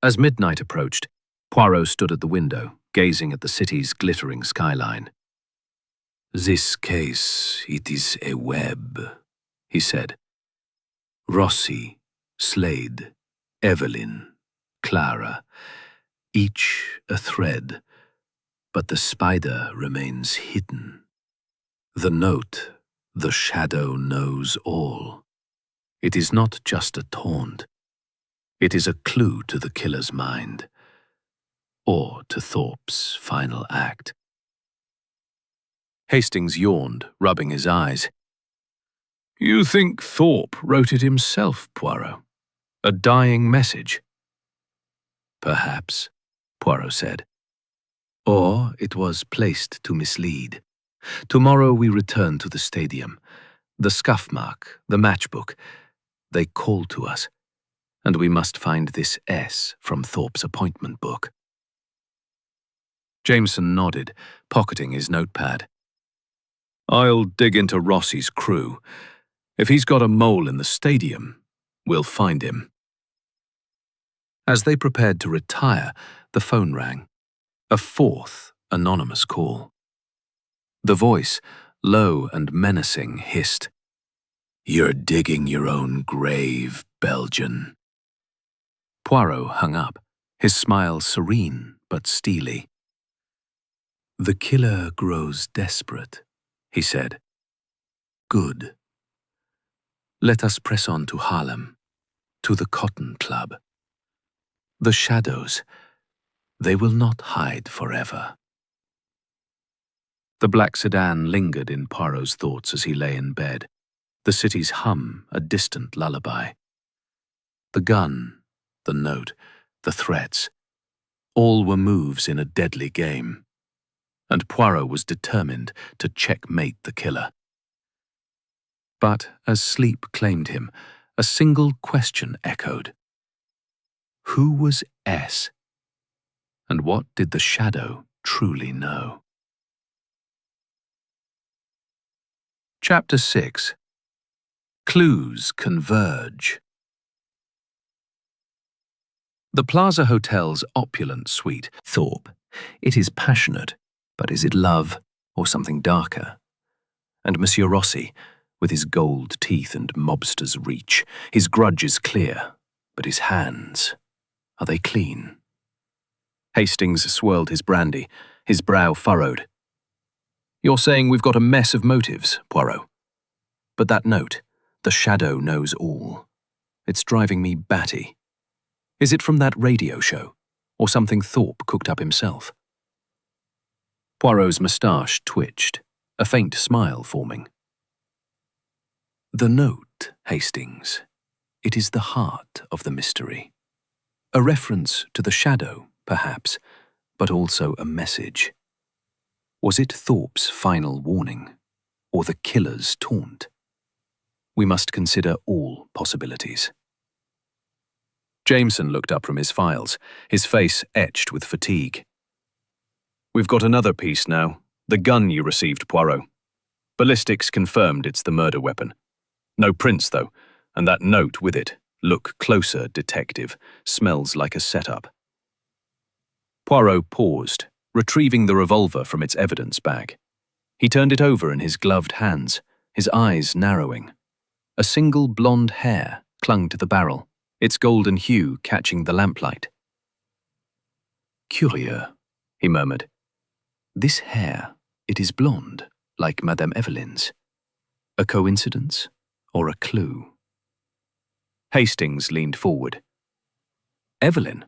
As midnight approached, Poirot stood at the window, gazing at the city's glittering skyline. "This case, it is a web," he said. "Rossi, Slade, Evelyn, Clara, each a thread, but the spider remains hidden. The note, the shadow knows all. It is not just a taunt. It is a clue to the killer's mind, or to Thorpe's final act." Hastings yawned, rubbing his eyes. "You think Thorpe wrote it himself, Poirot? A dying message?" "Perhaps," Poirot said. "Or it was placed to mislead. Tomorrow we return to the stadium. The scuff mark, the matchbook, they call to us, and we must find this S from Thorpe's appointment book." Jameson nodded, pocketing his notepad. "I'll dig into Rossi's crew. If he's got a mole in the stadium, we'll find him." As they prepared to retire, the phone rang. A 4th anonymous call. The voice, low and menacing, hissed, "You're digging your own grave, Belgian." Poirot hung up, his smile serene but steely. "The killer grows desperate," he said. "Good. Let us press on to Harlem, to the Cotton Club. The shadows, they will not hide forever." The black sedan lingered in Poirot's thoughts as he lay in bed, the city's hum a distant lullaby. The gun, the note, the threats, all were moves in a deadly game, and Poirot was determined to checkmate the killer. But as sleep claimed him, a single question echoed. Who was S? And what did the shadow truly know? Chapter 6. Clues Converge. The Plaza Hotel's opulent suite, Thorpe. It is passionate, but is it love or something darker? And Monsieur Rossi, with his gold teeth and mobster's reach, his grudge is clear, but his hands, are they clean? Hastings swirled his brandy, his brow furrowed. You're saying we've got a mess of motives, Poirot. But that note, the shadow knows all. It's driving me batty. Is it from that radio show, or something Thorpe cooked up himself? Poirot's moustache twitched, a faint smile forming. The note, Hastings. It is the heart of the mystery. A reference to the shadow, perhaps, but also a message. Was it Thorpe's final warning, or the killer's taunt? We must consider all possibilities. Jameson looked up from his files, his face etched with fatigue. We've got another piece now, the gun you received, Poirot. Ballistics confirmed it's the murder weapon. No prints, though, and that note with it. Look closer, detective. Smells like a setup. Poirot paused, retrieving the revolver from its evidence bag. He turned it over in his gloved hands, his eyes narrowing. A single blonde hair clung to the barrel, its golden hue catching the lamplight. Curieux, he murmured. This hair, it is blonde, like Madame Evelyn's. A coincidence or a clue? Hastings leaned forward. Evelyn?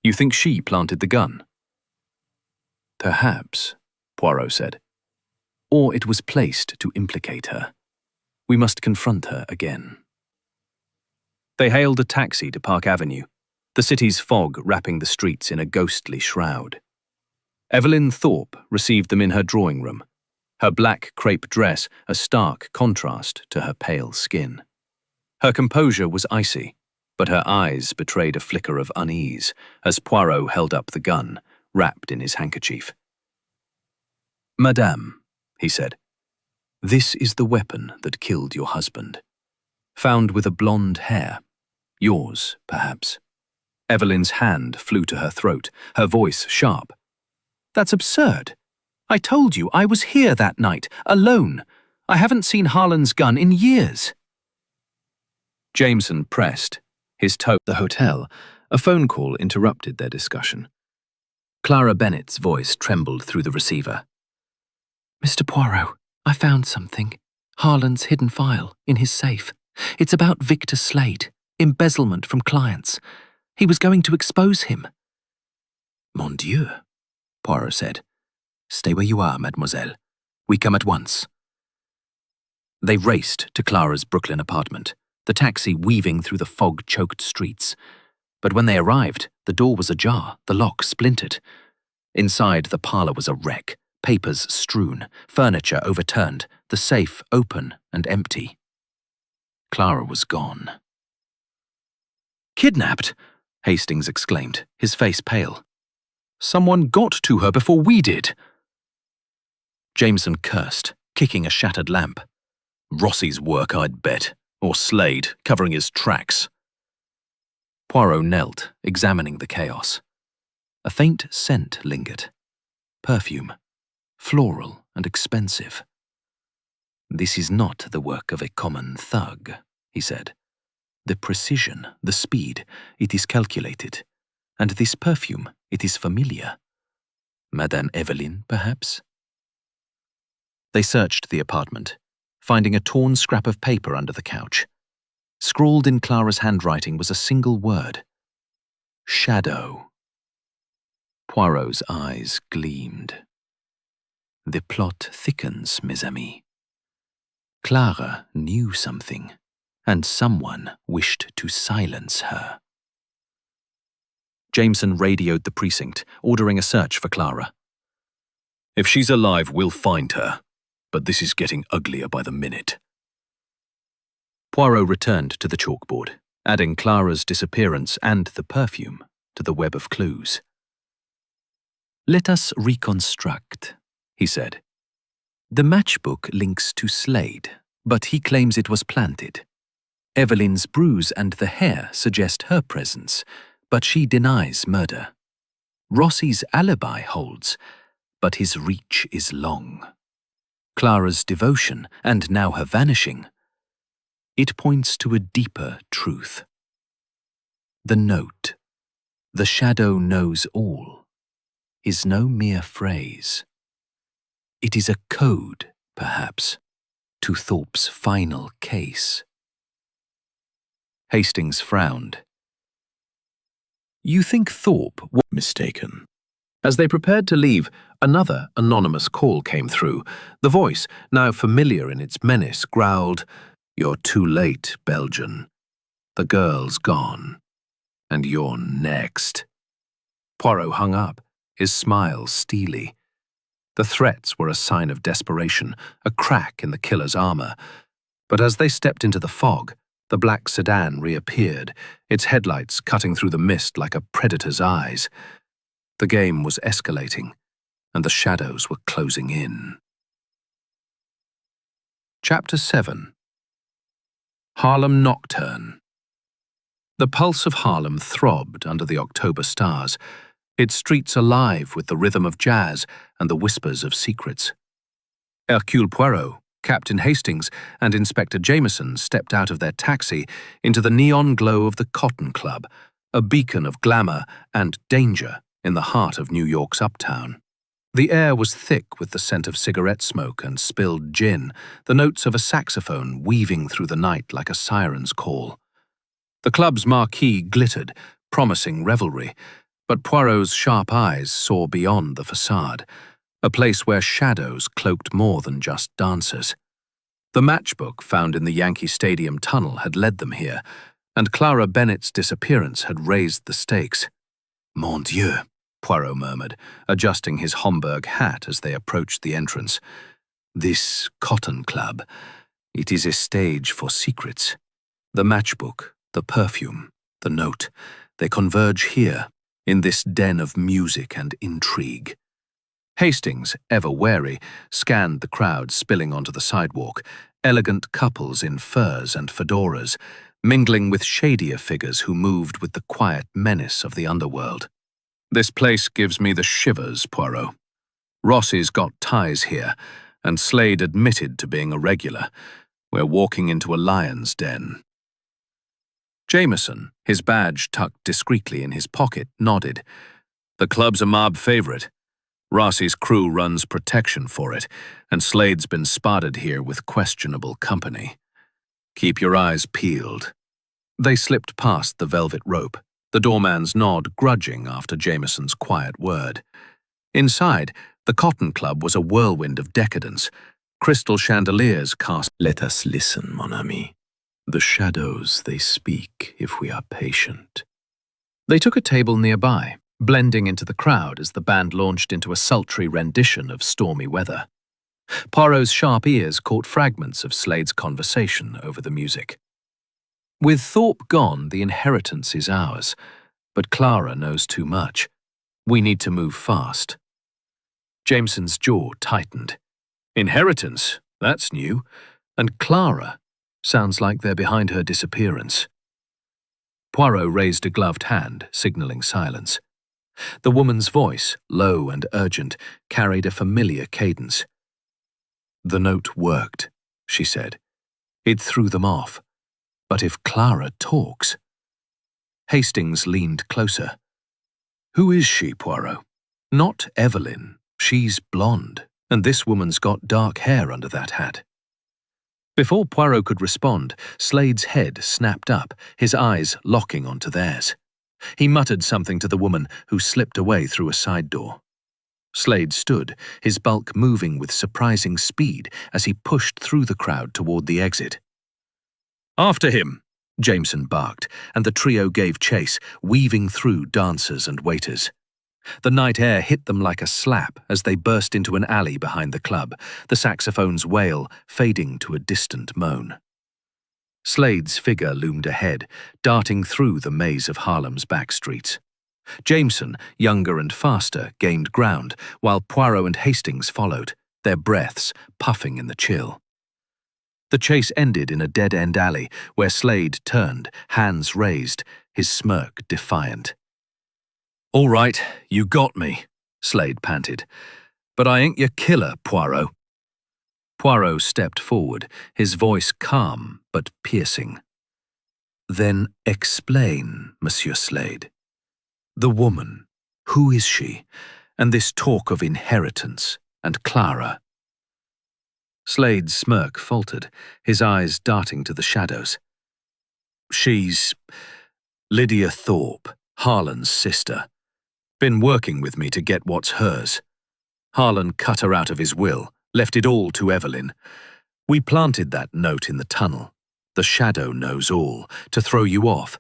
You think she planted the gun? Perhaps, Poirot said. Or it was placed to implicate her. We must confront her again. They hailed a taxi to Park Avenue, the city's fog wrapping the streets in a ghostly shroud. Evelyn Thorpe received them in her drawing room, her black crepe dress a stark contrast to her pale skin. Her composure was icy, but her eyes betrayed a flicker of unease as Poirot held up the gun, wrapped in his handkerchief. Madame, he said, this is the weapon that killed your husband. Found with a blonde hair. Yours, perhaps. Evelyn's hand flew to her throat, her voice sharp. That's absurd. I told you I was here that night, alone. I haven't seen Harlan's gun in years. Jameson pressed, his toe at the hotel. A phone call interrupted their discussion. Clara Bennett's voice trembled through the receiver. Mr. Poirot, I found something. Harlan's hidden file in his safe. It's about Victor Slade, embezzlement from clients. He was going to expose him. Mon Dieu, Poirot said. Stay where you are, mademoiselle. We come at once. They raced to Clara's Brooklyn apartment, the taxi weaving through the fog-choked streets. But when they arrived, the door was ajar, the lock splintered. Inside, the parlor was a wreck, papers strewn, furniture overturned, the safe open and empty. Clara was gone. Kidnapped? Hastings exclaimed, his face pale. Someone got to her before we did. Jameson cursed, kicking a shattered lamp. Rossi's work, I'd bet, or Slade, covering his tracks. Poirot knelt, examining the chaos. A faint scent lingered. Perfume, floral and expensive. This is not the work of a common thug, he said. The precision, the speed, it is calculated. And this perfume, it is familiar. Madame Evelyn, perhaps? They searched the apartment, finding a torn scrap of paper under the couch. Scrawled in Clara's handwriting was a single word. Shadow. Poirot's eyes gleamed. The plot thickens, mes amis. Clara knew something, and someone wished to silence her. Jameson radioed the precinct, ordering a search for Clara. If she's alive, we'll find her, but this is getting uglier by the minute. Poirot returned to the chalkboard, adding Clara's disappearance and the perfume to the web of clues. Let us reconstruct, he said. The matchbook links to Slade, but he claims it was planted. Evelyn's bruise and the hair suggest her presence, but she denies murder. Rossi's alibi holds, but his reach is long. Clara's devotion, and now her vanishing, it points to a deeper truth. The note, "The shadow knows all," is no mere phrase. It is a code, perhaps, to Thorpe's final case. Hastings frowned. You think Thorpe was mistaken. As they prepared to leave, another anonymous call came through. The voice, now familiar in its menace, growled, "You're too late, Belgian. The girl's gone. And you're next." Poirot hung up, his smile steely. The threats were a sign of desperation, a crack in the killer's armor. But as they stepped into the fog, the black sedan reappeared, its headlights cutting through the mist like a predator's eyes. The game was escalating, and the shadows were closing in. Chapter 7. Harlem Nocturne. The pulse of Harlem throbbed under the October stars, its streets alive with the rhythm of jazz and the whispers of secrets. Hercule Poirot, Captain Hastings, and Inspector Jameson stepped out of their taxi into the neon glow of the Cotton Club, a beacon of glamour and danger in the heart of New York's uptown. The air was thick with the scent of cigarette smoke and spilled gin, the notes of a saxophone weaving through the night like a siren's call. The club's marquee glittered, promising revelry, but Poirot's sharp eyes saw beyond the facade, a place where shadows cloaked more than just dancers. The matchbook found in the Yankee Stadium tunnel had led them here, and Clara Bennett's disappearance had raised the stakes. "Mon Dieu," Poirot murmured, adjusting his Homburg hat as they approached the entrance. "This Cotton Club, it is a stage for secrets. The matchbook, the perfume, the note, they converge here, in this den of music and intrigue." Hastings, ever wary, scanned the crowd spilling onto the sidewalk, elegant couples in furs and fedoras, mingling with shadier figures who moved with the quiet menace of the underworld. "This place gives me the shivers, Poirot. Rossi's got ties here, and Slade admitted to being a regular. We're walking into a lion's den." Jameson, his badge tucked discreetly in his pocket, nodded. "The club's a mob favorite. Rossi's crew runs protection for it, and Slade's been spotted here with questionable company. Keep your eyes peeled." They slipped past the velvet rope, the doorman's nod grudging after Jameson's quiet word. Inside, the Cotton Club was a whirlwind of decadence. Crystal chandeliers cast. "Let us listen, mon ami. The shadows, they speak if we are patient." They took a table nearby, blending into the crowd as the band launched into a sultry rendition of Stormy Weather. Poirot's sharp ears caught fragments of Slade's conversation over the music. "With Thorpe gone, the inheritance is ours, but Clara knows too much. We need to move fast." Jameson's jaw tightened. "Inheritance? That's new. And Clara? Sounds like they're behind her disappearance." Poirot raised a gloved hand, signaling silence. The woman's voice, low and urgent, carried a familiar cadence. "The note worked," she said. "It threw them off. But if Clara talks—" Hastings leaned closer. "Who is she, Poirot?" "Not Evelyn. She's blonde, and this woman's got dark hair under that hat." Before Poirot could respond, Slade's head snapped up, his eyes locking onto theirs. He muttered something to the woman, who slipped away through a side door. Slade stood, his bulk moving with surprising speed as he pushed through the crowd toward the exit. "After him!" Jameson barked, and the trio gave chase, weaving through dancers and waiters. The night air hit them like a slap as they burst into an alley behind the club, the saxophone's wail fading to a distant moan. Slade's figure loomed ahead, darting through the maze of Harlem's back streets. Jameson, younger and faster, gained ground, while Poirot and Hastings followed, their breaths puffing in the chill. The chase ended in a dead-end alley where Slade turned, hands raised, his smirk defiant. "All right, you got me," Slade panted. "But I ain't your killer, Poirot." Poirot stepped forward, his voice calm but piercing. "Then explain, Monsieur Slade. The woman, who is she? And this talk of inheritance and Clara?" Slade's smirk faltered, his eyes darting to the shadows. "She's Lydia Thorpe," Harlan's sister. Been working with me to get what's hers. Harlan cut her out of his will, left it all to Evelyn. We planted that note in the tunnel. The shadow knows all, to throw you off.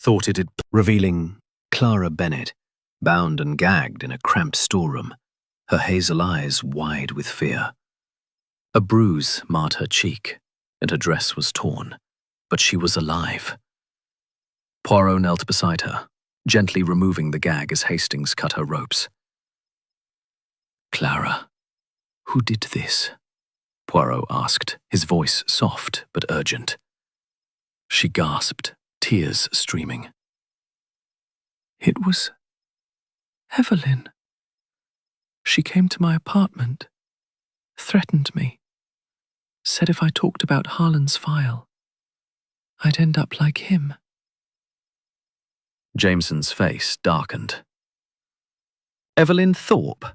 Thought it'd... Revealing Clara Bennett, bound and gagged in a cramped storeroom, her hazel eyes wide with fear. A bruise marred her cheek, and her dress was torn, but she was alive. Poirot knelt beside her, gently removing the gag as Hastings cut her ropes. Clara, who did this? Poirot asked, his voice soft but urgent. She gasped, tears streaming. It was Evelyn. She came to my apartment, threatened me, said if I talked about Harlan's file, I'd end up like him. Jameson's face darkened. Evelyn Thorpe.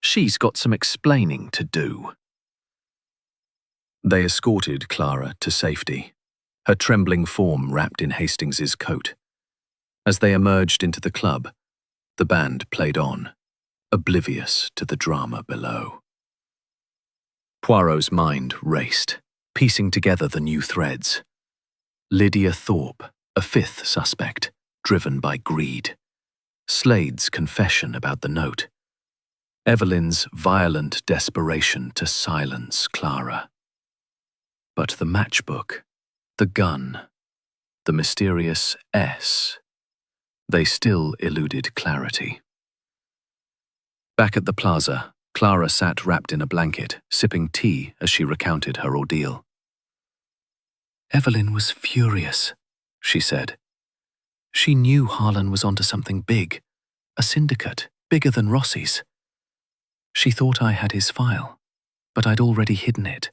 She's got some explaining to do. They escorted Clara to safety, her trembling form wrapped in Hastings's coat. As they emerged into the club, the band played on, oblivious to the drama below. Poirot's mind raced, piecing together the new threads. Lydia Thorpe, a fifth suspect, driven by greed. Slade's confession about the note. Evelyn's violent desperation to silence Clara. But the matchbook, the gun, the mysterious S, they still eluded clarity. Back at the plaza, Clara sat wrapped in a blanket, sipping tea as she recounted her ordeal. Evelyn was furious, she said. She knew Harlan was onto something big, a syndicate bigger than Rossi's. She thought I had his file, but I'd already hidden it.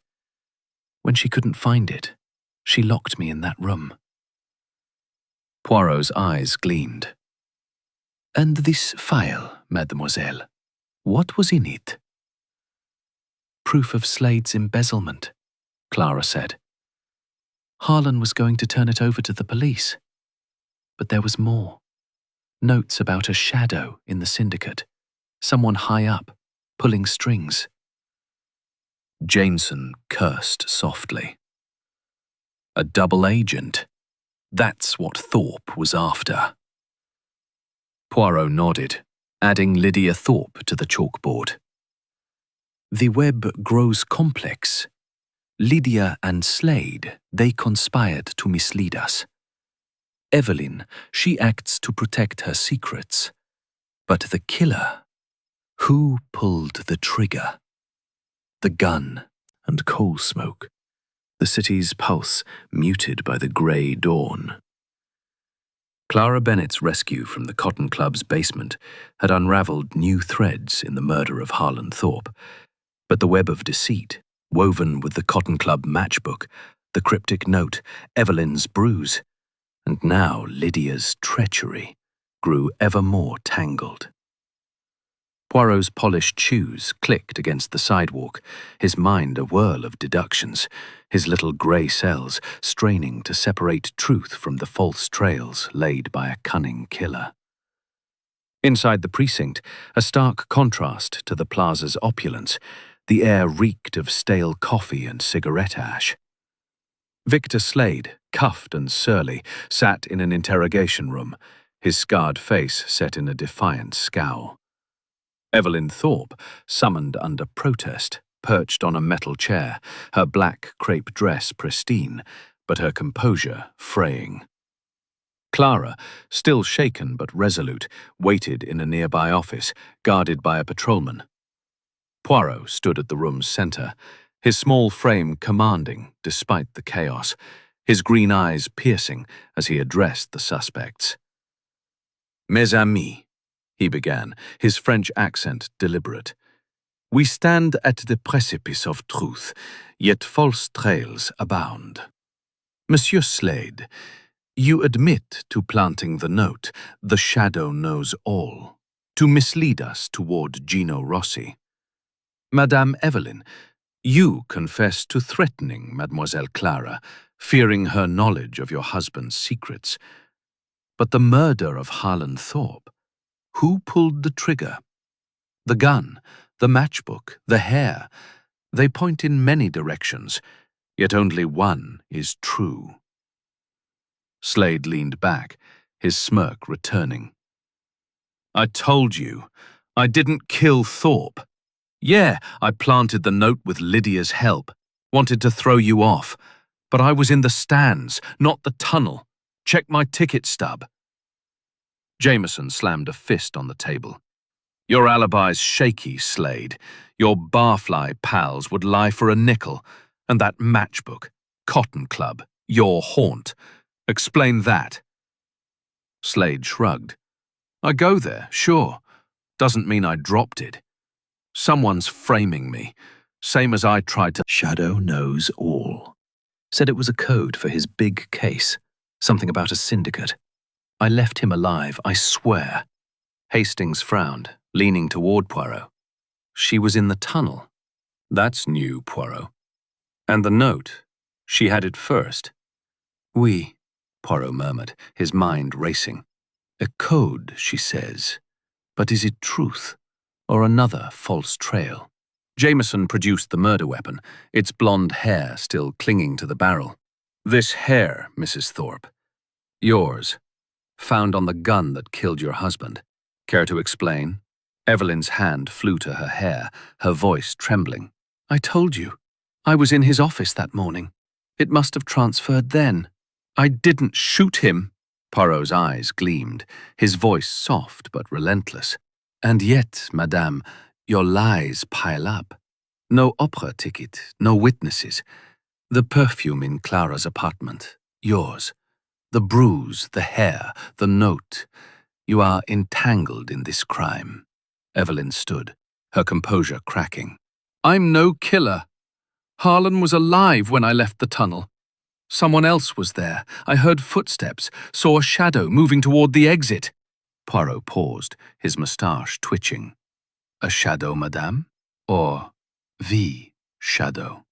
When she couldn't find it, she locked me in that room. Poirot's eyes gleamed. And this file, mademoiselle, what was in it? Proof of Slade's embezzlement, Clara said. Harlan was going to turn it over to the police. But there was more. Notes about a shadow in the syndicate, someone high up, pulling strings. Jameson cursed softly. A double agent. That's what Thorpe was after. Poirot nodded, adding Lydia Thorpe to the chalkboard. The web grows complex. Lydia and Slade, they conspired to mislead us. Evelyn, she acts to protect her secrets. But the killer, who pulled the trigger? The gun and coal smoke, the city's pulse muted by the grey dawn. Clara Bennett's rescue from the Cotton Club's basement had unravelled new threads in the murder of Harlan Thorpe, but the web of deceit, woven with the Cotton Club matchbook, the cryptic note, Evelyn's bruise, and now Lydia's treachery, grew ever more tangled. Poirot's polished shoes clicked against the sidewalk, his mind a whirl of deductions, his little grey cells straining to separate truth from the false trails laid by a cunning killer. Inside the precinct, a stark contrast to the plaza's opulence, the air reeked of stale coffee and cigarette ash. Victor Slade, cuffed and surly, sat in an interrogation room, his scarred face set in a defiant scowl. Evelyn Thorpe, summoned under protest, perched on a metal chair, her black crepe dress pristine, but her composure fraying. Clara, still shaken but resolute, waited in a nearby office, guarded by a patrolman. Poirot stood at the room's centre, his small frame commanding despite the chaos, his green eyes piercing as he addressed the suspects. Mes amis, he began, his French accent deliberate. We stand at the precipice of truth, yet false trails abound. Monsieur Slade, you admit to planting the note, the shadow knows all, to mislead us toward Gino Rossi. Madame Evelyn, you confess to threatening Mademoiselle Clara, fearing her knowledge of your husband's secrets. But the murder of Harlan Thorpe, who pulled the trigger? The gun, the matchbook, the hair, they point in many directions, yet only one is true. Slade leaned back, his smirk returning. I told you, I didn't kill Thorpe. Yeah, I planted the note with Lydia's help, wanted to throw you off, but I was in the stands, not the tunnel. Check my ticket stub. Jameson slammed a fist on the table. Your alibi's shaky, Slade. Your barfly pals would lie for a nickel, and that matchbook, Cotton Club, your haunt. Explain that. Slade shrugged. I go there, sure. Doesn't mean I dropped it. Someone's framing me, same as I tried to— Shadow knows all. Said it was a code for his big case, something about a syndicate. I left him alive, I swear. Hastings frowned, leaning toward Poirot. She was in the tunnel. That's new, Poirot. And the note, she had it first. Oui, Poirot murmured, his mind racing. A code, she says. But is it truth, or another false trail? Jameson produced the murder weapon, its blonde hair still clinging to the barrel. This hair, Mrs. Thorpe. Yours. Found on the gun that killed your husband. Care to explain? Evelyn's hand flew to her hair, her voice trembling. I told you. I was in his office that morning. It must have transferred then. I didn't shoot him. Poirot's eyes gleamed, his voice soft but relentless. And yet, madame, your lies pile up. No opera ticket, no witnesses. The perfume in Clara's apartment, yours. The bruise, the hair, the note. You are entangled in this crime. Evelyn stood, her composure cracking. I'm no killer. Harlan was alive when I left the tunnel. Someone else was there. I heard footsteps, saw a shadow moving toward the exit. Poirot paused, his moustache twitching. A shadow, madame? Or the shadow?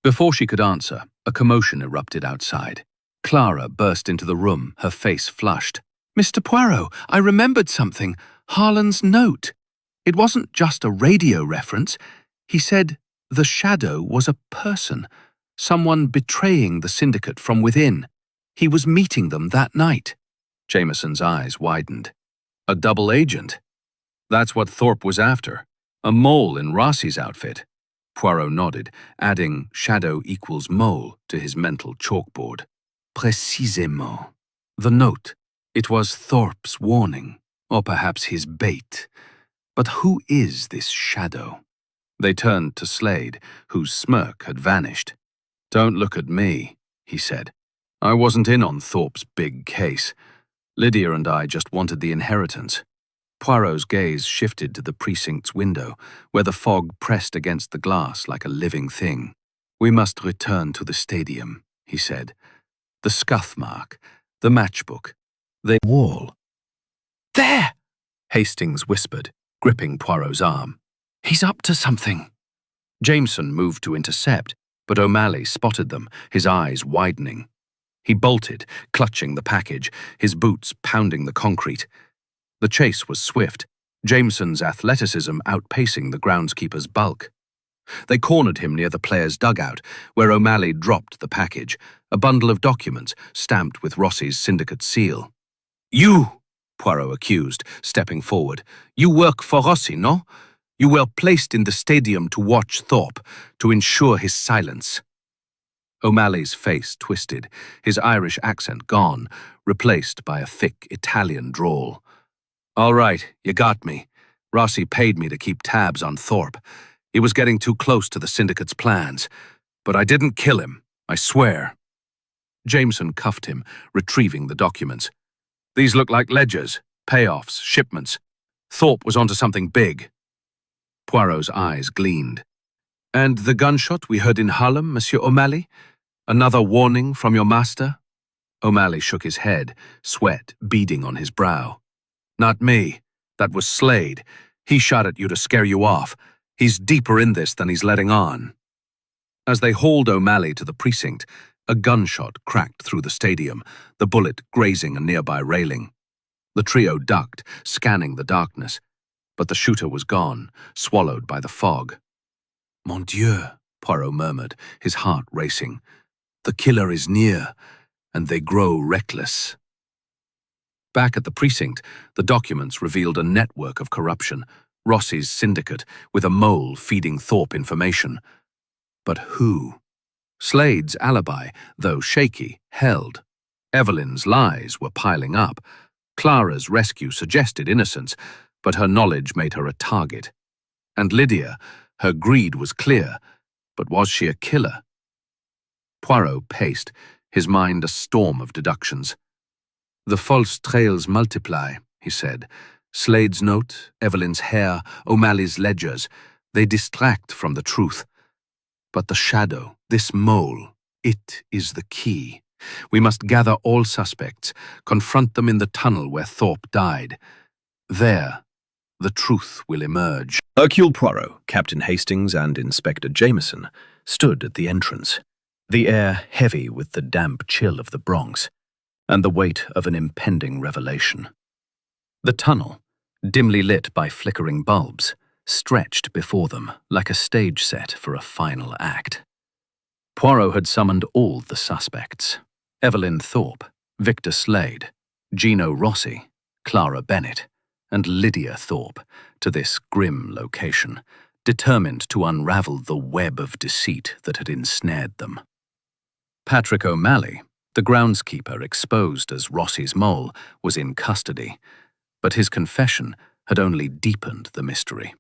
Before she could answer, a commotion erupted outside. Clara burst into the room, her face flushed. Mr. Poirot, I remembered something. Harlan's note. It wasn't just a radio reference. He said the shadow was a person, someone betraying the syndicate from within. He was meeting them that night. Jameson's eyes widened. A double agent? That's what Thorpe was after. A mole in Rossi's outfit. Poirot nodded, adding shadow equals mole to his mental chalkboard. Précisément. The note. It was Thorpe's warning, or perhaps his bait. But who is this shadow? They turned to Slade, whose smirk had vanished. Don't look at me, he said. I wasn't in on Thorpe's big case. Lydia and I just wanted the inheritance. Poirot's gaze shifted to the precinct's window, where the fog pressed against the glass like a living thing. We must return to the stadium, he said. The scuff mark, the matchbook, the wall. There! Hastings whispered, gripping Poirot's arm. He's up to something. Jameson moved to intercept, but O'Malley spotted them, his eyes widening. He bolted, clutching the package, his boots pounding the concrete. The chase was swift, Jameson's athleticism outpacing the groundskeeper's bulk. They cornered him near the player's dugout, where O'Malley dropped the package, a bundle of documents stamped with Rossi's syndicate seal. You, Poirot accused, stepping forward. You work for Rossi, no? You were placed in the stadium to watch Thorpe, to ensure his silence. O'Malley's face twisted, his Irish accent gone, replaced by a thick Italian drawl. All right, you got me. Rossi paid me to keep tabs on Thorpe. He was getting too close to the syndicate's plans. But I didn't kill him, I swear. Jameson cuffed him, retrieving the documents. These look like ledgers, payoffs, shipments. Thorpe was onto something big. Poirot's eyes gleamed. And the gunshot we heard in Harlem, Monsieur O'Malley? Another warning from your master? O'Malley shook his head, sweat beading on his brow. Not me. That was Slade. He shot at you to scare you off. He's deeper in this than he's letting on. As they hauled O'Malley to the precinct, a gunshot cracked through the stadium, the bullet grazing a nearby railing. The trio ducked, scanning the darkness, but the shooter was gone, swallowed by the fog. "Mon Dieu," Poirot murmured, his heart racing. "The killer is near, and they grow reckless." Back at the precinct, the documents revealed a network of corruption, Rossi's syndicate, with a mole feeding Thorpe information. But who? Slade's alibi, though shaky, held. Evelyn's lies were piling up. Clara's rescue suggested innocence, but her knowledge made her a target. And Lydia, her greed was clear, but was she a killer? Poirot paced, his mind a storm of deductions. "The false trails multiply," he said. "Slade's note, Evelyn's hair, O'Malley's ledgers, they distract from the truth. But the shadow, this mole, it is the key. We must gather all suspects, confront them in the tunnel where Thorpe died. There, the truth will emerge." Hercule Poirot, Captain Hastings, and Inspector Jameson stood at the entrance, the air heavy with the damp chill of the Bronx and the weight of an impending revelation. The tunnel, dimly lit by flickering bulbs, stretched before them like a stage set for a final act. Poirot had summoned all the suspects: Evelyn Thorpe, Victor Slade, Gino Rossi, Clara Bennett, and Lydia Thorpe to this grim location, determined to unravel the web of deceit that had ensnared them. Patrick O'Malley, the groundskeeper exposed as Rossi's mole, was in custody, but his confession had only deepened the mystery.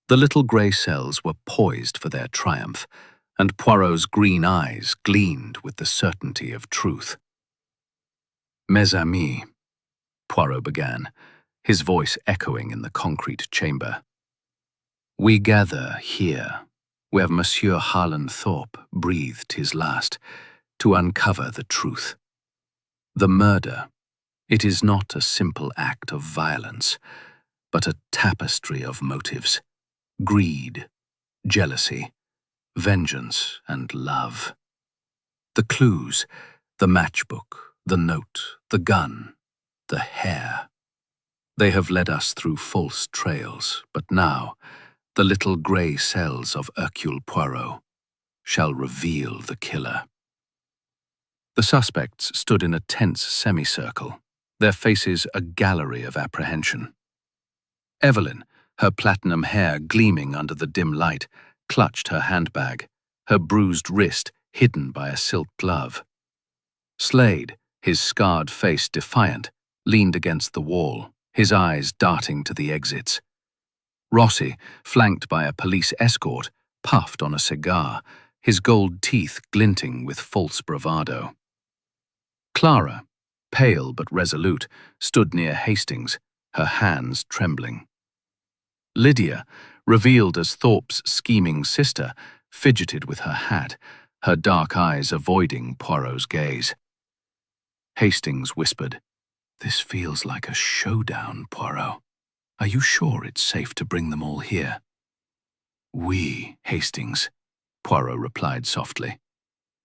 The little grey cells were poised for their triumph, and Poirot's green eyes gleamed with the certainty of truth. "Mes amis," Poirot began, his voice echoing in the concrete chamber. "We gather here, where Monsieur Harlan Thorpe breathed his last, to uncover the truth. The murder, it is not a simple act of violence, but a tapestry of motives: greed, jealousy, vengeance, and love. The clues, the matchbook, the note, the gun, the hair. They have led us through false trails, but now the little grey cells of Hercule Poirot shall reveal the killer." The suspects stood in a tense semicircle, their faces a gallery of apprehension. Evelyn, her platinum hair gleaming under the dim light, clutched her handbag, her bruised wrist hidden by a silk glove. Slade, his scarred face defiant, leaned against the wall, his eyes darting to the exits. Rossi, flanked by a police escort, puffed on a cigar, his gold teeth glinting with false bravado. Clara, pale but resolute, stood near Hastings, her hands trembling. Lydia, revealed as Thorpe's scheming sister, fidgeted with her hat, her dark eyes avoiding Poirot's gaze. Hastings whispered, "This feels like a showdown, Poirot. Are you sure it's safe to bring them all here?" "Oui, Hastings," Poirot replied softly.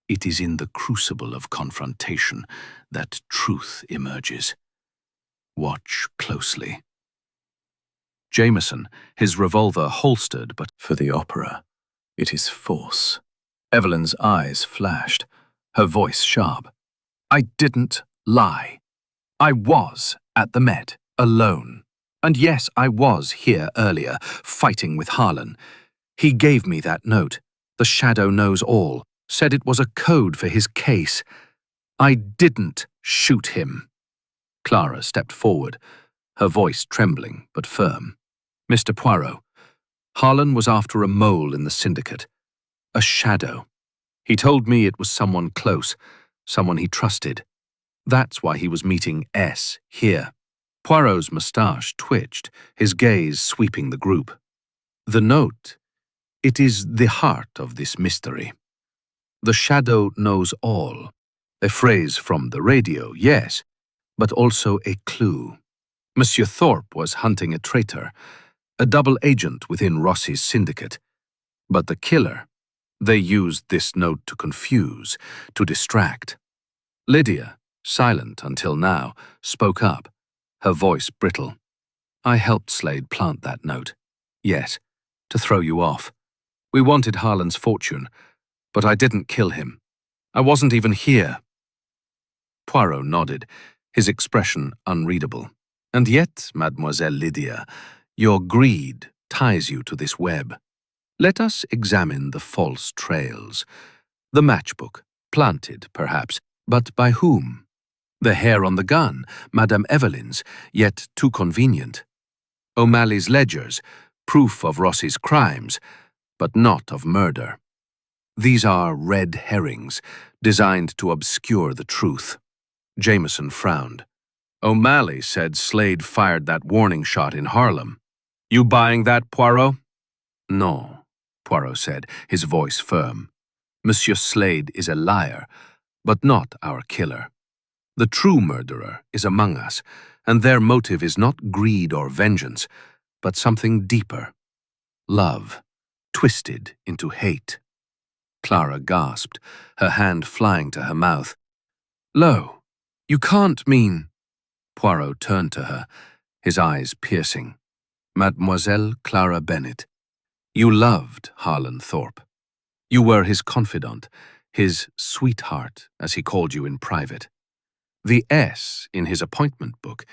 "It is in the crucible of confrontation that truth emerges. Watch closely." Jameson, his revolver holstered, but for the opera, it is force. Evelyn's eyes flashed, her voice sharp. "I didn't lie. I was at the Met, alone. And yes, I was here earlier, fighting with Harlan. He gave me that note. The Shadow knows all, said it was a code for his case. I didn't shoot him." Clara stepped forward, her voice trembling but firm. "Mr. Poirot, Harlan was after a mole in the syndicate, a shadow. He told me it was someone close, someone he trusted. That's why he was meeting S here." Poirot's moustache twitched, his gaze sweeping the group. "The note, it is the heart of this mystery. The Shadow knows all. A phrase from the radio, yes, but also a clue. Monsieur Thorpe was hunting a traitor, a double agent within Rossi's syndicate. But the killer, they used this note to confuse, to distract." Lydia, silent until now, spoke up. her voice brittle. "I helped Slade plant that note. Yes, to throw you off. We wanted Harlan's fortune, but I didn't kill him. I wasn't even here." Poirot nodded, his expression unreadable. "And yet, Mademoiselle Lydia, your greed ties you to this web. Let us examine the false trails. The matchbook, planted, perhaps, but by whom? The hair on the gun, Madame Evelyn's, yet too convenient. O'Malley's ledgers, proof of Rossi's crimes, but not of murder. These are red herrings, designed to obscure the truth." Jameson frowned. "O'Malley said Slade fired that warning shot in Harlem. You buying that, Poirot?" "No," Poirot said, his voice firm. "Monsieur Slade is a liar, but not our killer. The true murderer is among us, and their motive is not greed or vengeance, but something deeper. Love, twisted into hate." Clara gasped, her hand flying to her mouth. "Lo, you can't mean—" Poirot turned to her, his eyes piercing. "Mademoiselle Clara Bennet, you loved Harlan Thorpe. You were his confidant, his sweetheart, as he called you in private. The S in his appointment book,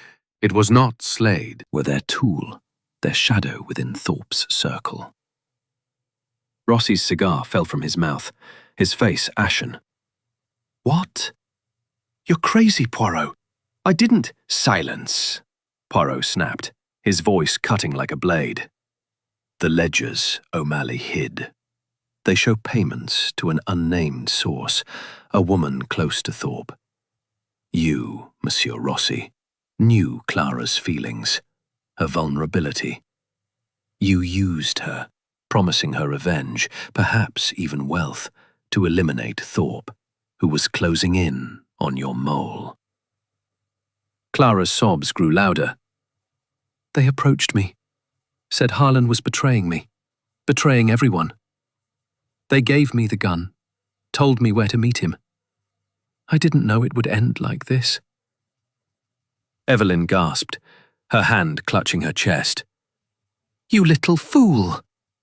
it was not Slade." Were their tool, their shadow within Thorpe's circle. Rossi's cigar fell from his mouth, his face ashen. "What? You're crazy, Poirot. I didn't—" "Silence," Poirot snapped, his voice cutting like a blade. "The ledgers O'Malley hid. They show payments to an unnamed source, a woman close to Thorpe. You, Monsieur Rossi, knew Clara's feelings, her vulnerability. You used her, promising her revenge, perhaps even wealth, to eliminate Thorpe, who was closing in on your mole." Clara's sobs grew louder. "They approached me, said Harlan was betraying me, betraying everyone. They gave me the gun, told me where to meet him. I didn't know it would end like this." Evelyn gasped, her hand clutching her chest. "You little fool!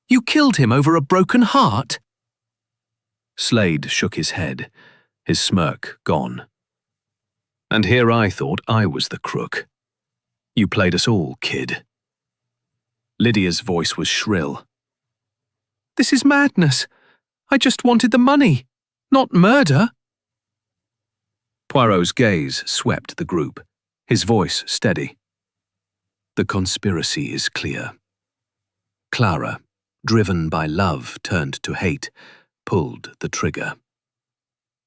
You killed him over a broken heart?" Slade shook his head, his smirk gone. "And here I thought I was the crook. You played us all, kid." Lydia's voice was shrill. "This is madness. I just wanted the money, not murder." Poirot's gaze swept the group, his voice steady. "The conspiracy is clear. Clara, driven by love turned to hate, pulled the trigger.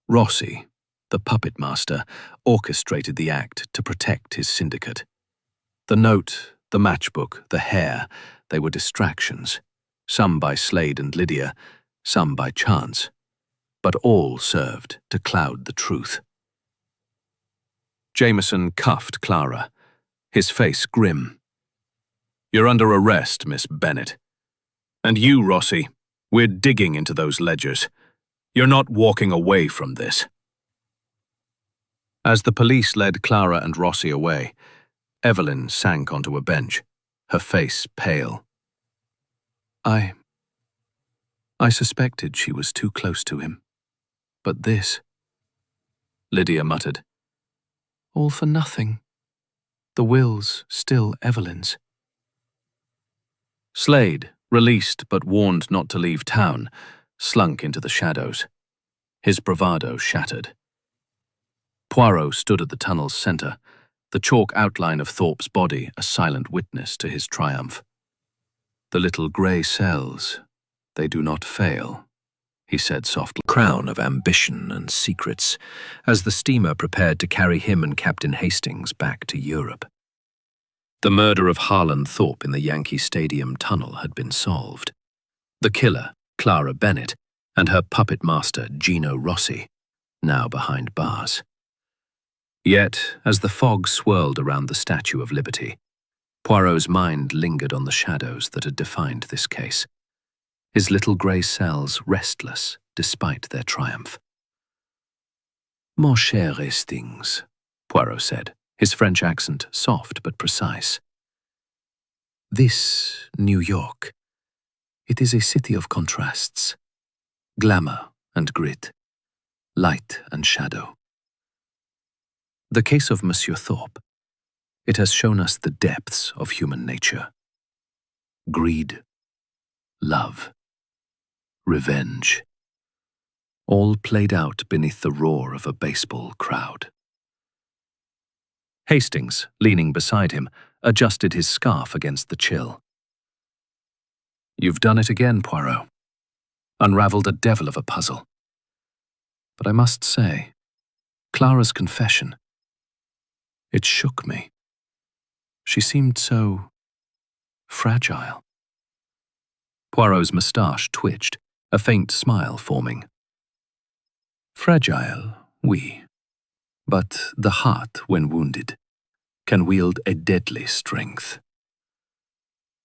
Rossi, the puppet master, orchestrated the act to protect his syndicate. The note, the matchbook, the hair, they were distractions, some by Slade and Lydia, some by chance, but all served to cloud the truth." Jameson cuffed Clara, his face grim. "You're under arrest, Miss Bennet. And you, Rossi, we're digging into those ledgers. You're not walking away from this." As the police led Clara and Rossi away, Evelyn sank onto a bench, her face pale. I suspected she was too close to him. But this—" Lydia muttered. "All for nothing. The will's still Evelyn's." Slade, released but warned not to leave town, slunk into the shadows, his bravado shattered. Poirot stood at the tunnel's center, the chalk outline of Thorpe's body a silent witness to his triumph. "The little grey cells, they do not fail," he said softly. Crown of ambition and secrets, as the steamer prepared to carry him and Captain Hastings back to Europe. The murder of Harlan Thorpe in the Yankee Stadium tunnel had been solved. The killer, Clara Bennet, and her puppet master, Gino Rossi, now behind bars. Yet, as the fog swirled around the Statue of Liberty, Poirot's mind lingered on the shadows that had defined this case, his little grey cells restless despite their triumph. "Mon cher Hastings," Poirot said, his French accent soft but precise. This New York, it is a city of contrasts, glamour and grit, light and shadow. The case of Monsieur Thorpe, it has shown us the depths of human nature. Greed, love, revenge, all played out beneath the roar of a baseball crowd. Hastings, leaning beside him, adjusted his scarf against the chill. You've done it again, Poirot. Unraveled a devil of a puzzle. But I must say, Clara's confession, it shook me. She seemed so fragile. Poirot's moustache twitched, a faint smile forming. Fragile, oui. But the heart, when wounded, can wield a deadly strength.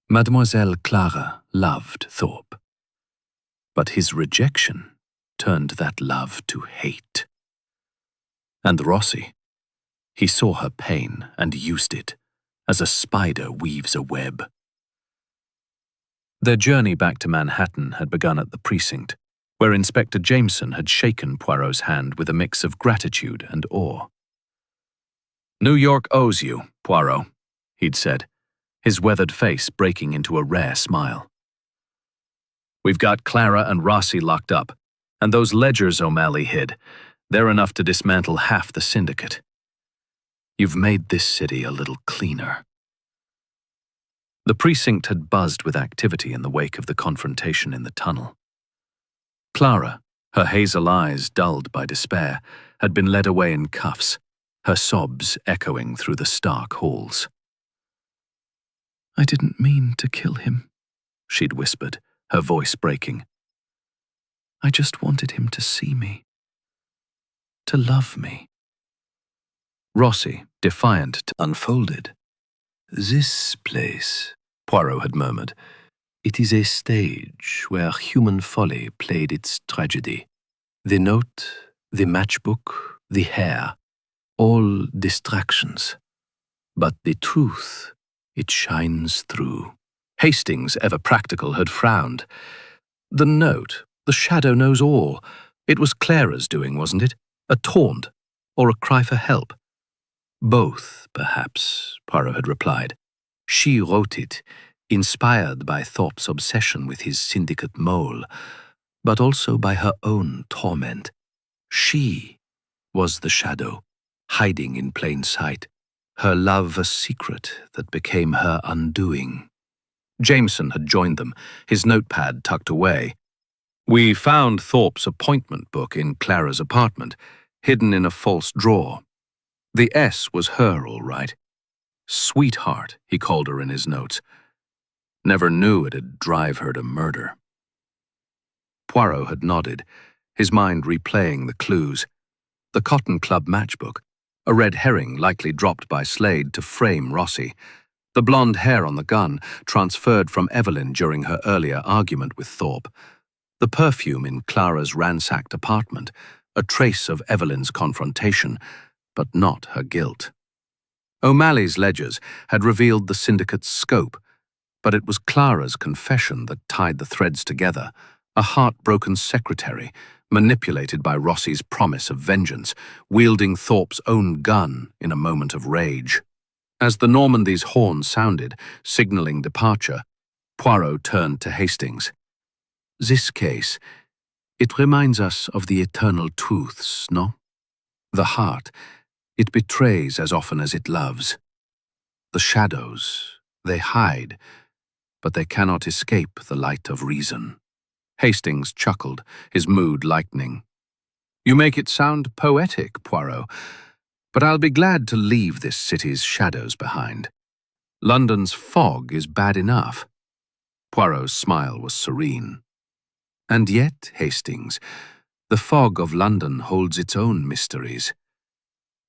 Mademoiselle Clara loved Thorpe, but his rejection turned that love to hate. And Rossi, he saw her pain and used it, as a spider weaves a web. Their journey back to Manhattan had begun at the precinct, where Inspector Jameson had shaken Poirot's hand with a mix of gratitude and awe. New York owes you, Poirot, he'd said, his weathered face breaking into a rare smile. We've got Clara and Rossi locked up, and those ledgers O'Malley hid, they're enough to dismantle half the syndicate. You've made this city a little cleaner. The precinct had buzzed with activity in the wake of the confrontation in the tunnel. Clara, her hazel eyes dulled by despair, had been led away in cuffs, her sobs echoing through the stark halls. I didn't mean to kill him, she'd whispered, her voice breaking. I just wanted him to see me, to love me. Rossi, defiant, unfolded. This place, Poirot had murmured, it is a stage where human folly played its tragedy. The note, the matchbook, the hair, all distractions. But the truth, it shines through. Hastings, ever practical, had frowned. The note, the shadow knows all. It was Clara's doing, wasn't it? A taunt, or a cry for help? Both, perhaps, Poirot had replied. She wrote it, inspired by Thorpe's obsession with his syndicate mole, but also by her own torment. She was the shadow, hiding in plain sight, her love a secret that became her undoing. Jameson had joined them, his notepad tucked away. We found Thorpe's appointment book in Clara's apartment, hidden in a false drawer. The S was her, all right. Sweetheart, he called her in his notes. Never knew it'd drive her to murder. Poirot had nodded, his mind replaying the clues. The Cotton Club matchbook, a red herring likely dropped by Slade to frame Rossi. The blonde hair on the gun, transferred from Evelyn during her earlier argument with Thorpe. The perfume in Clara's ransacked apartment, a trace of Evelyn's confrontation, but not her guilt. O'Malley's ledgers had revealed the syndicate's scope, but it was Clara's confession that tied the threads together, a heartbroken secretary, manipulated by Rossi's promise of vengeance, wielding Thorpe's own gun in a moment of rage. As the Normandy's horn sounded, signaling departure, Poirot turned to Hastings. This case, it reminds us of the eternal truths, no? The heart, it betrays as often as it loves. The shadows, they hide, but they cannot escape the light of reason. Hastings chuckled, his mood lightening. You make it sound poetic, Poirot, but I'll be glad to leave this city's shadows behind. London's fog is bad enough. Poirot's smile was serene. And yet, Hastings, the fog of London holds its own mysteries.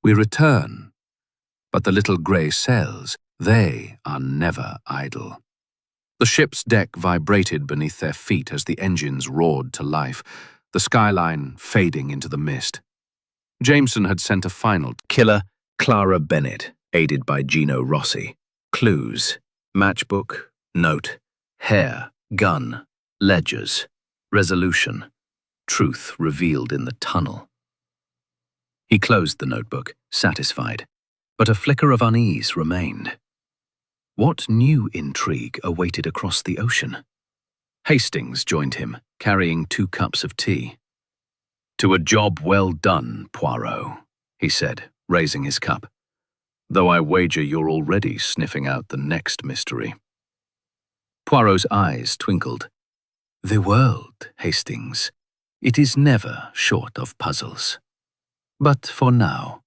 We return, but the little grey cells, they are never idle. The ship's deck vibrated beneath their feet as the engines roared to life, the skyline fading into the mist. Jameson had sent a final killer Clara Bennett, aided by Gino Rossi. Clues: matchbook, note, hair, gun, ledgers, resolution, truth revealed in the tunnel. He closed the notebook, satisfied, but a flicker of unease remained. What new intrigue awaited across the ocean? Hastings joined him, carrying 2 cups of tea. "To a job well done, Poirot," he said, raising his cup, "though I wager you're already sniffing out the next mystery." Poirot's eyes twinkled. "The world, Hastings. It is never short of puzzles. But for now,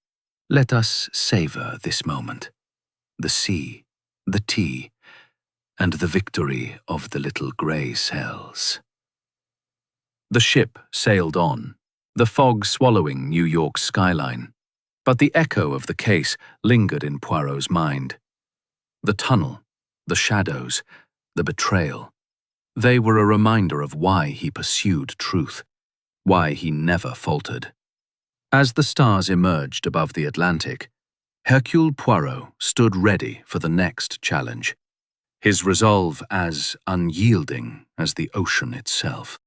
let us savor this moment. The sea, the tea, and the victory of the little grey cells." The ship sailed on, the fog swallowing New York's skyline, but the echo of the case lingered in Poirot's mind. The tunnel, the shadows, the betrayal, they were a reminder of why he pursued truth, why he never faltered. As the stars emerged above the Atlantic, Hercule Poirot stood ready for the next challenge, his resolve as unyielding as the ocean itself.